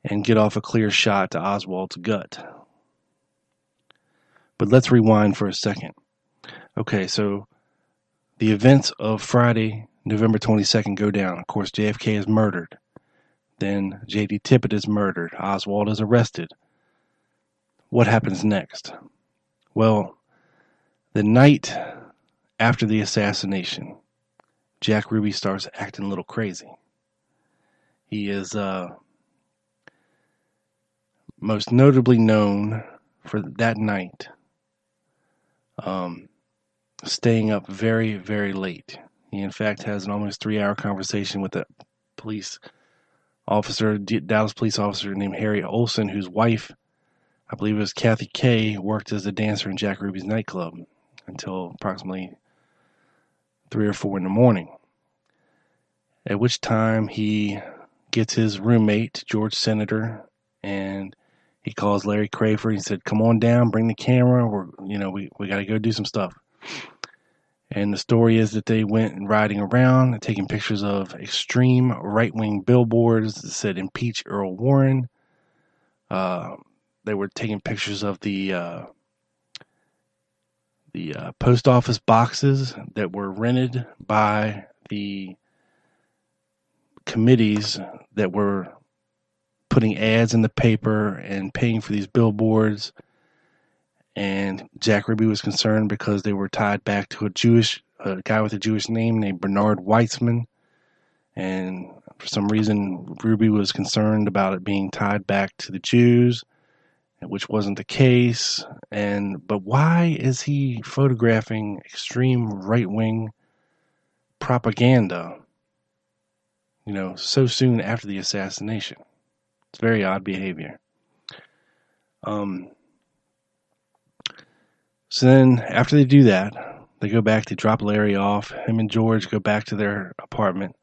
and get off a clear shot to Oswald's gut. But let's rewind for a second. Okay, so the events of Friday, November 22nd go down. Of course, JFK is murdered. Then J.D. Tippit is murdered. Oswald is arrested. What happens next? Well, the night after the assassination, Jack Ruby starts acting a little crazy. He is most notably known for that night staying up very, very late. He, in fact, has an almost 3-hour conversation with a police officer, Dallas police officer named Harry Olson, whose wife, I believe it was Kathy Kay, worked as a dancer in Jack Ruby's nightclub until approximately 3 or 4 in the morning. At which time he gets his roommate, George Senator, and he calls Larry Crayford. He said, "Come on down, bring the camera. We got to go do some stuff." And the story is that they went riding around and taking pictures of extreme right-wing billboards that said "Impeach Earl Warren." They were taking pictures of the post office boxes that were rented by the committees that were putting ads in the paper and paying for these billboards. And Jack Ruby was concerned because they were tied back to a guy with a Jewish name named Bernard Weitzman. And for some reason, Ruby was concerned about it being tied back to the Jews, which wasn't the case. But why is he photographing extreme right-wing propaganda, so soon after the assassination? It's very odd behavior. So then, after they do that, they go back to drop Larry off. Him and George go back to their apartment.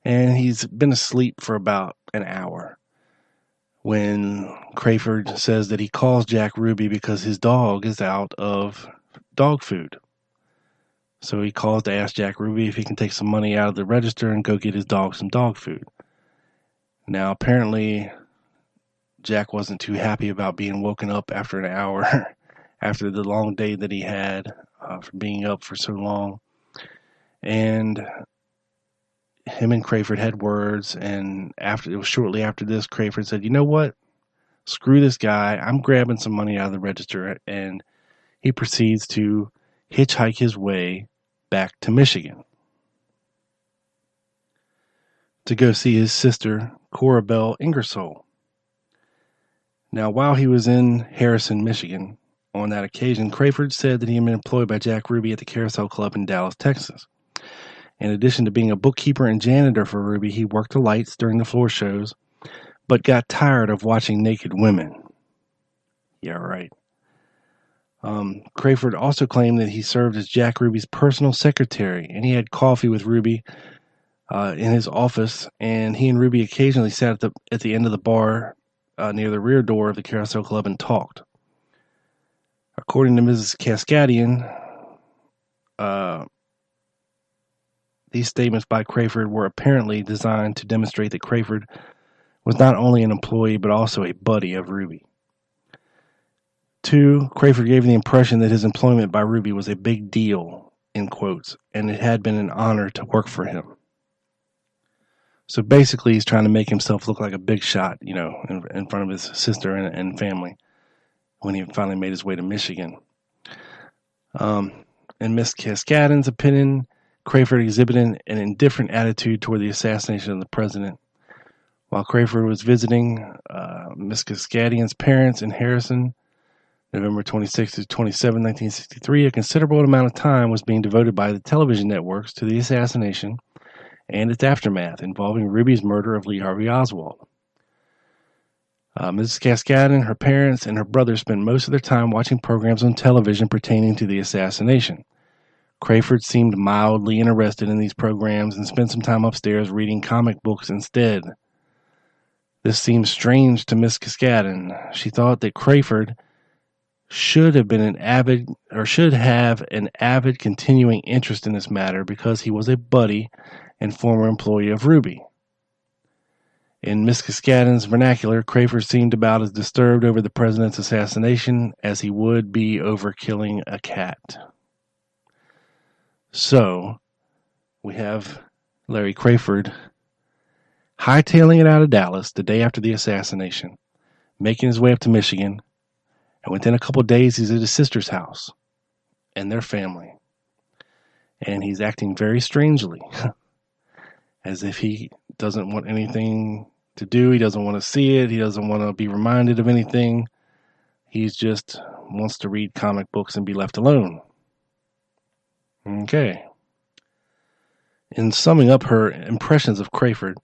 And he's been asleep for about an hour when Crayford says that he calls Jack Ruby because his dog is out of dog food. So he calls to ask Jack Ruby if he can take some money out of the register and go get his dog some dog food. Now, apparently, Jack wasn't too happy about being woken up after an hour after the long day that he had for being up for so long. And him and Crayford had words, and shortly after this, Crayford said, "You know what? Screw this guy. I'm grabbing some money out of the register," and he proceeds to hitchhike his way back to Michigan to go see his sister, Cora Belle Ingersoll. Now, while he was in Harrison, Michigan, on that occasion, Crayford said that he had been employed by Jack Ruby at the Carousel Club in Dallas, Texas. In addition to being a bookkeeper and janitor for Ruby, he worked the lights during the floor shows, but got tired of watching naked women. Yeah, right. Crayford also claimed that he served as Jack Ruby's personal secretary, and he had coffee with Ruby in his office, and he and Ruby occasionally sat at the end of the bar near the rear door of the Carousel Club and talked. According to Mrs. Cascadian, these statements by Crayford were apparently designed to demonstrate that Crayford was not only an employee but also a buddy of Ruby. 2, Crayford gave the impression that his employment by Ruby was a big deal, in quotes, and it had been an honor to work for him. So basically, he's trying to make himself look like a big shot, in front of his sister and family when he finally made his way to Michigan. In Miss Cascadian's opinion, Crayford exhibited an indifferent attitude toward the assassination of the president. While Crayford was visiting Miss Cascadian's parents in Harrison, November 26 to 27, 1963, a considerable amount of time was being devoted by the television networks to the assassination and its aftermath involving Ruby's murder of Lee Harvey Oswald. Mrs. Cascadian, her parents, and her brother spent most of their time watching programs on television pertaining to the assassination. Crayford seemed mildly interested in these programs and spent some time upstairs reading comic books instead. This seemed strange to Miss Cascadian. She thought that Crayford should have an avid continuing interest in this matter because he was a buddy and former employee of Ruby. In Miss Cascadian's vernacular, Crayford seemed about as disturbed over the president's assassination as he would be over killing a cat. So, we have Larry Crayford hightailing it out of Dallas the day after the assassination, making his way up to Michigan, and within a couple of days he's at his sister's house and their family. And he's acting very strangely, as if he doesn't want anything to do, he doesn't want to see it, he doesn't want to be reminded of anything. He just wants to read comic books and be left alone. Okay. In summing up her impressions of Crayford,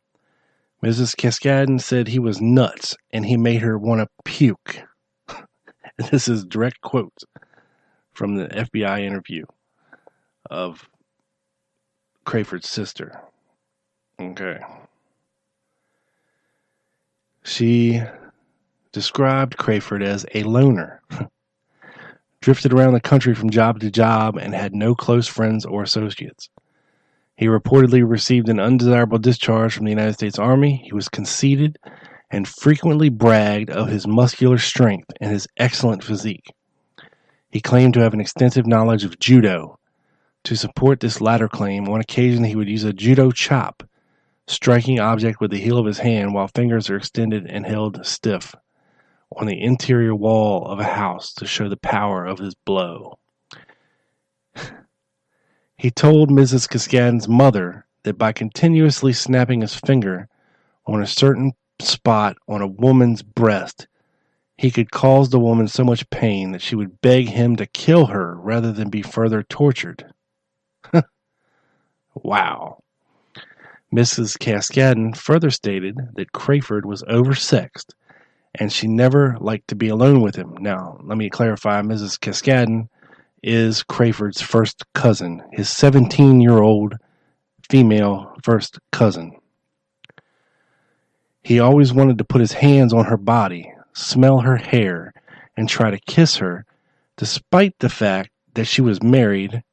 Mrs. Cascadian said he was nuts and he made her want to puke. This is direct quote from the FBI interview of Crayford's sister. Okay. She described Crayford as a loner, drifted around the country from job to job, and had no close friends or associates. He reportedly received an undesirable discharge from the United States Army. He was conceited and frequently bragged of his muscular strength and his excellent physique. He claimed to have an extensive knowledge of judo. To support this latter claim, on occasion he would use a judo chop, striking object with the heel of his hand while fingers are extended and held stiff, on the interior wall of a house to show the power of his blow. He told Mrs. Cascadden's mother that by continuously snapping his finger on a certain spot on a woman's breast, he could cause the woman so much pain that she would beg him to kill her rather than be further tortured. Wow. Mrs. Cascadden further stated that Crayford was oversexed and she never liked to be alone with him. Now, let me clarify, Mrs. Cascadden is Crayford's first cousin, his 17-year-old female first cousin. He always wanted to put his hands on her body, smell her hair, and try to kiss her, despite the fact that she was married,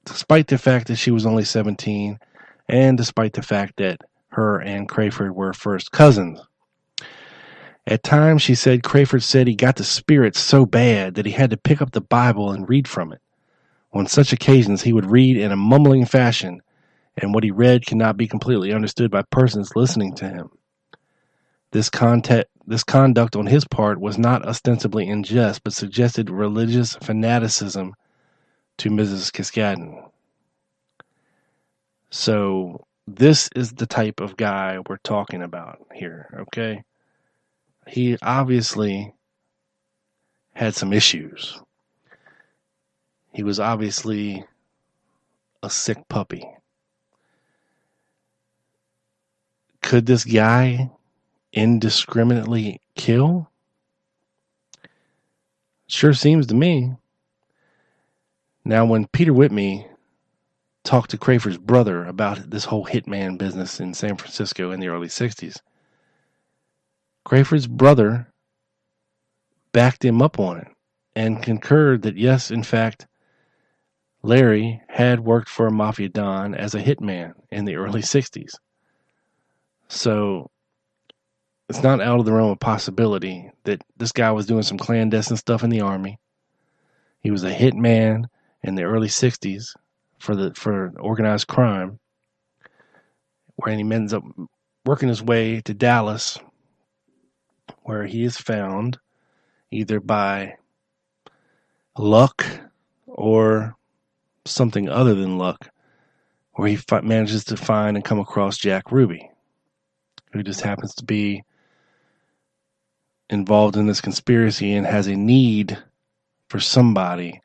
despite the fact that she was only 17, and despite the fact that her and Crayford were first cousins. At times, she said Crayford said he got the spirits so bad that he had to pick up the Bible and read from it. On such occasions, he would read in a mumbling fashion, and what he read cannot be completely understood by persons listening to him. This conduct on his part was not ostensibly in jest, but suggested religious fanaticism to Mrs. Cascadden. So, this is the type of guy we're talking about here, okay? He obviously had some issues. He was obviously a sick puppy. Could this guy indiscriminately kill? Sure seems to me. Now, when Peter Whitney talked to Crayford's brother about this whole hitman business in San Francisco in the early 60s, Crayford's brother backed him up on it and concurred that yes, in fact, Larry had worked for a mafia don as a hitman in the early 60s. So it's not out of the realm of possibility that this guy was doing some clandestine stuff in the Army. He was a hitman in the early 60s for organized crime, where he ends up working his way to Dallas, where he is found either by luck or something other than luck, where he manages to find and come across Jack Ruby, who just happens to be involved in this conspiracy and has a need for somebody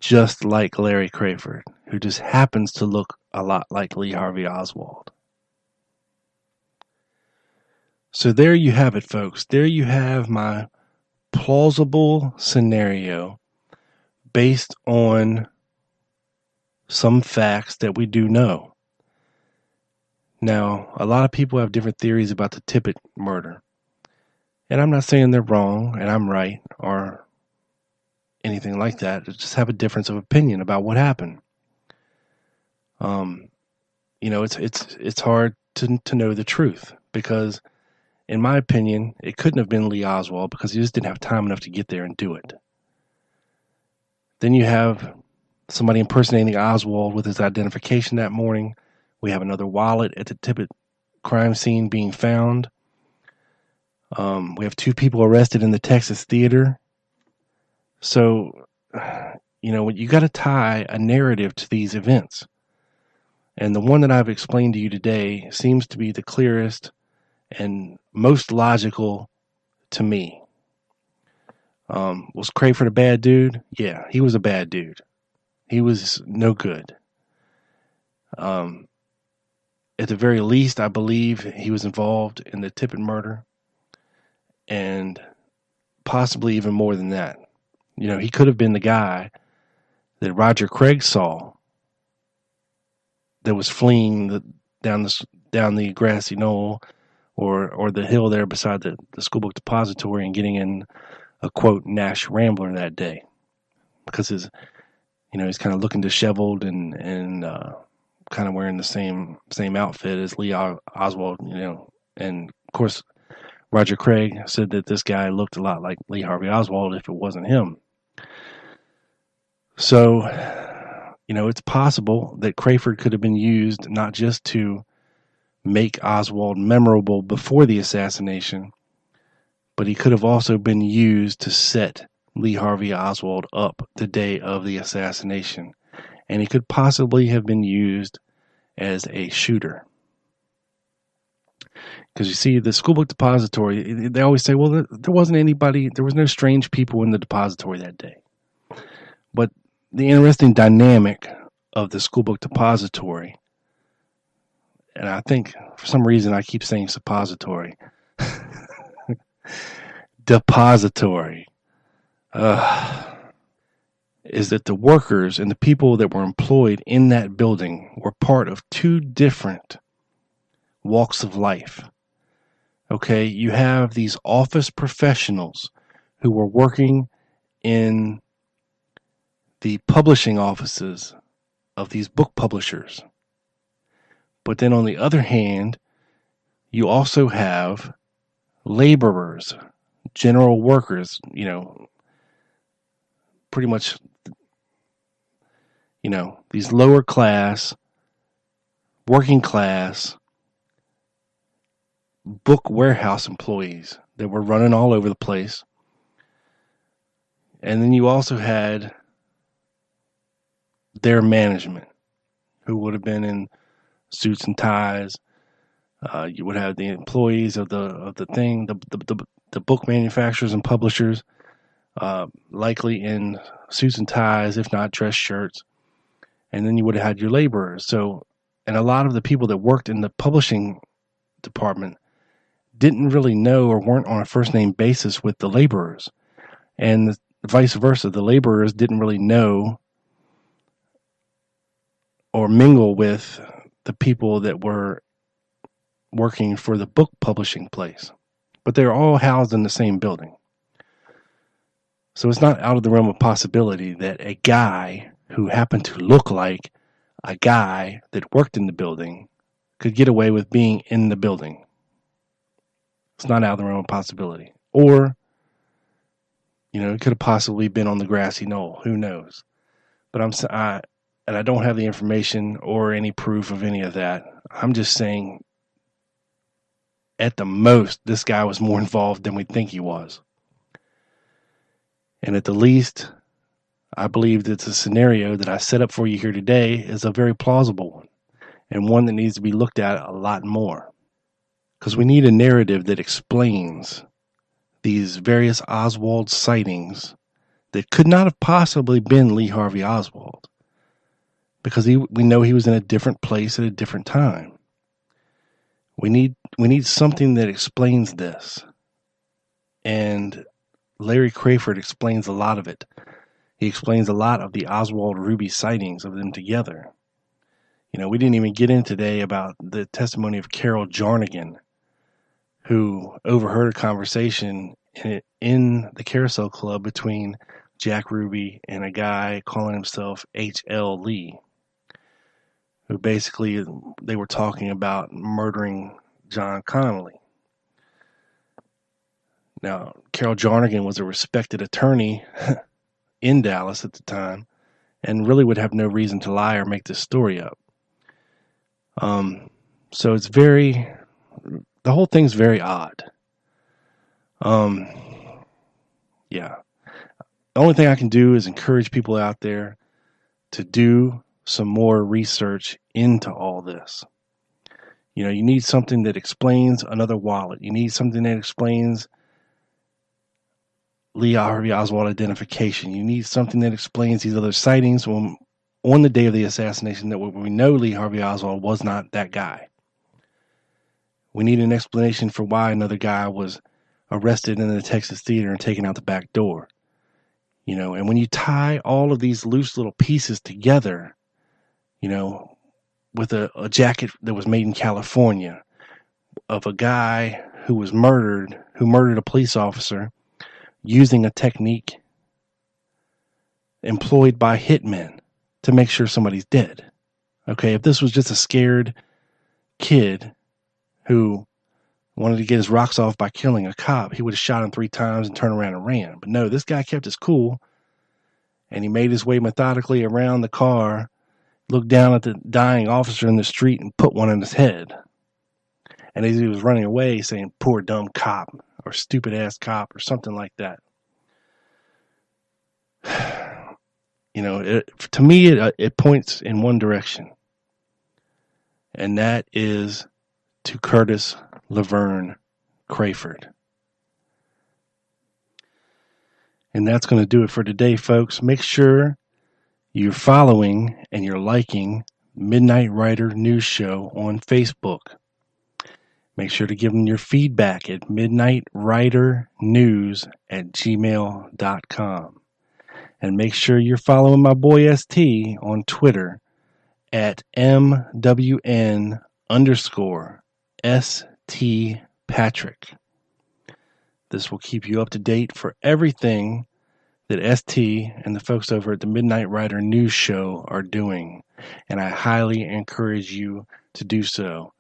just like Larry Crayford, who just happens to look a lot like Lee Harvey Oswald. So there you have it, folks. There you have my plausible scenario based on some facts that we do know. Now, a lot of people have different theories about the Tippit murder. And I'm not saying they're wrong and I'm right or anything like that. They just have a difference of opinion about what happened. It's hard to know the truth because, in my opinion, it couldn't have been Lee Oswald because he just didn't have time enough to get there and do it. Then you have somebody impersonating Oswald with his identification that morning. We have another wallet at the Tippit crime scene being found. We have 2 people arrested in the Texas theater. So, you got to tie a narrative to these events. And the one that I've explained to you today seems to be the clearest and most logical to me. Was Crayford a bad dude? Yeah, he was a bad dude. He was no good. At the very least, I believe he was involved in the Tippit murder. And possibly even more than that. He could have been the guy that Roger Craig saw that was fleeing down the grassy knoll or the hill there beside the school book depository and getting in a, quote, Nash Rambler that day. Because he's kind of looking disheveled and kind of wearing the same outfit as Lee Oswald, and of course Roger Craig said that this guy looked a lot like Lee Harvey Oswald if it wasn't him. So, it's possible that Crayford could have been used not just to make Oswald memorable before the assassination, but he could have also been used to set Lee Harvey Oswald up the day of the assassination, and he could possibly have been used as a shooter. Because you see, the school book depository, they always say, well, there wasn't anybody, there was no strange people in the depository that day. But the interesting dynamic of the school book depository, and I think for some reason I keep saying suppository, depository, is that the workers and the people that were employed in that building were part of two different walks of life. Okay, you have these office professionals who were working in the publishing offices of these book publishers. But then on the other hand, you also have laborers, general workers, pretty much, these lower class, working class, book warehouse employees that were running all over the place. And then you also had their management, who would have been in suits and ties. You would have the employees of the book manufacturers and publishers, likely in suits and ties, if not dress shirts. And then you would have had your laborers. So, and a lot of the people that worked in the publishing department didn't really know or weren't on a first name basis with the laborers. And vice versa, the laborers didn't really know or mingle with the people that were working for the book publishing place. But they're all housed in the same building. So it's not out of the realm of possibility that a guy who happened to look like a guy that worked in the building could get away with being in the building. It's not out of the realm of possibility. Or, it could have possibly been on the grassy knoll. Who knows? But I don't have the information or any proof of any of that. I'm just saying, at the most, this guy was more involved than we think he was. And at the least, I believe that the scenario that I set up for you here today is a very plausible one, and one that needs to be looked at a lot more. Because we need a narrative that explains these various Oswald sightings that could not have possibly been Lee Harvey Oswald. Because we know he was in a different place at a different time. We need something that explains this. And Larry Crayford explains a lot of it. He explains a lot of the Oswald Ruby sightings of them together. We didn't even get in today about the testimony of Carol Jarnigan, who overheard a conversation in the Carousel Club between Jack Ruby and a guy calling himself H.L. Lee, who basically they were talking about murdering John Connolly. Now, Carol Jarnigan was a respected attorney in Dallas at the time and really would have no reason to lie or make this story up. So it's the whole thing's very odd. Yeah. The only thing I can do is encourage people out there to do some more research into all this. You need something that explains another wallet. You need something that explains Lee Harvey Oswald identification. You need something that explains these other sightings on the day of the assassination that we know Lee Harvey Oswald was not that guy. We need an explanation for why another guy was arrested in the Texas Theater and taken out the back door. And when you tie all of these loose little pieces together, with a jacket that was made in California of a guy who murdered a police officer using a technique employed by hitmen to make sure somebody's dead. Okay, if this was just a scared kid who wanted to get his rocks off by killing a cop, he would have shot him 3 times and turned around and ran. But no, this guy kept his cool, and he made his way methodically around the car, looked down at the dying officer in the street, and put one in his head. And as he was running away saying, poor dumb cop, or stupid ass cop, or something like that. To me, it points in one direction. And that is to Curtis Laverne Crayford. And that's going to do it for today, folks. Make sure you're following and you're liking Midnight Rider News Show on Facebook. Make sure to give them your feedback at midnightridernews@gmail.com. And make sure you're following my boy ST on Twitter at MWN_ST Patrick. This will keep you up to date for everything that ST and the folks over at the Midnight Rider News Show are doing. And I highly encourage you to do so.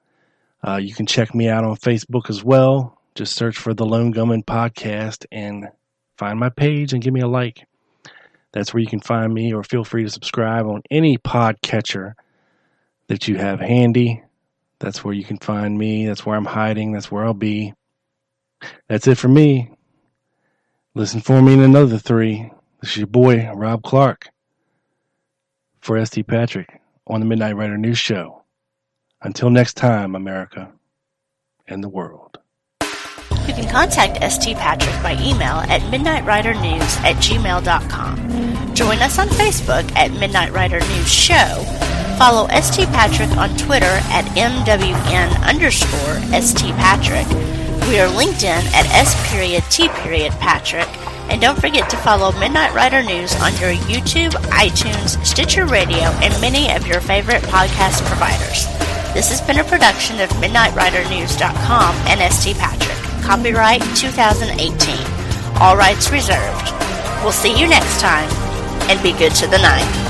You can check me out on Facebook as well. Just search for the Lone Gunman Podcast and find my page and give me a like. That's where you can find me, or feel free to subscribe on any podcatcher that you have handy. That's where you can find me. That's where I'm hiding. That's where I'll be. That's it for me. Listen for me in another 3. This is your boy, Rob Clark, for ST Patrick on the Midnight Rider News Show. Until next time, America and the world. You can contact ST Patrick by email at midnightridernews@gmail.com. Join us on Facebook at Midnight Rider News Show. Follow ST Patrick on Twitter at MWN_ST Patrick. We are LinkedIn at S.T.Patrick. And don't forget to follow Midnight Rider News on your YouTube, iTunes, Stitcher Radio, and many of your favorite podcast providers. This has been a production of MidnightRiderNews.com and ST Patrick. Copyright 2018. All rights reserved. We'll see you next time, and be good to the night.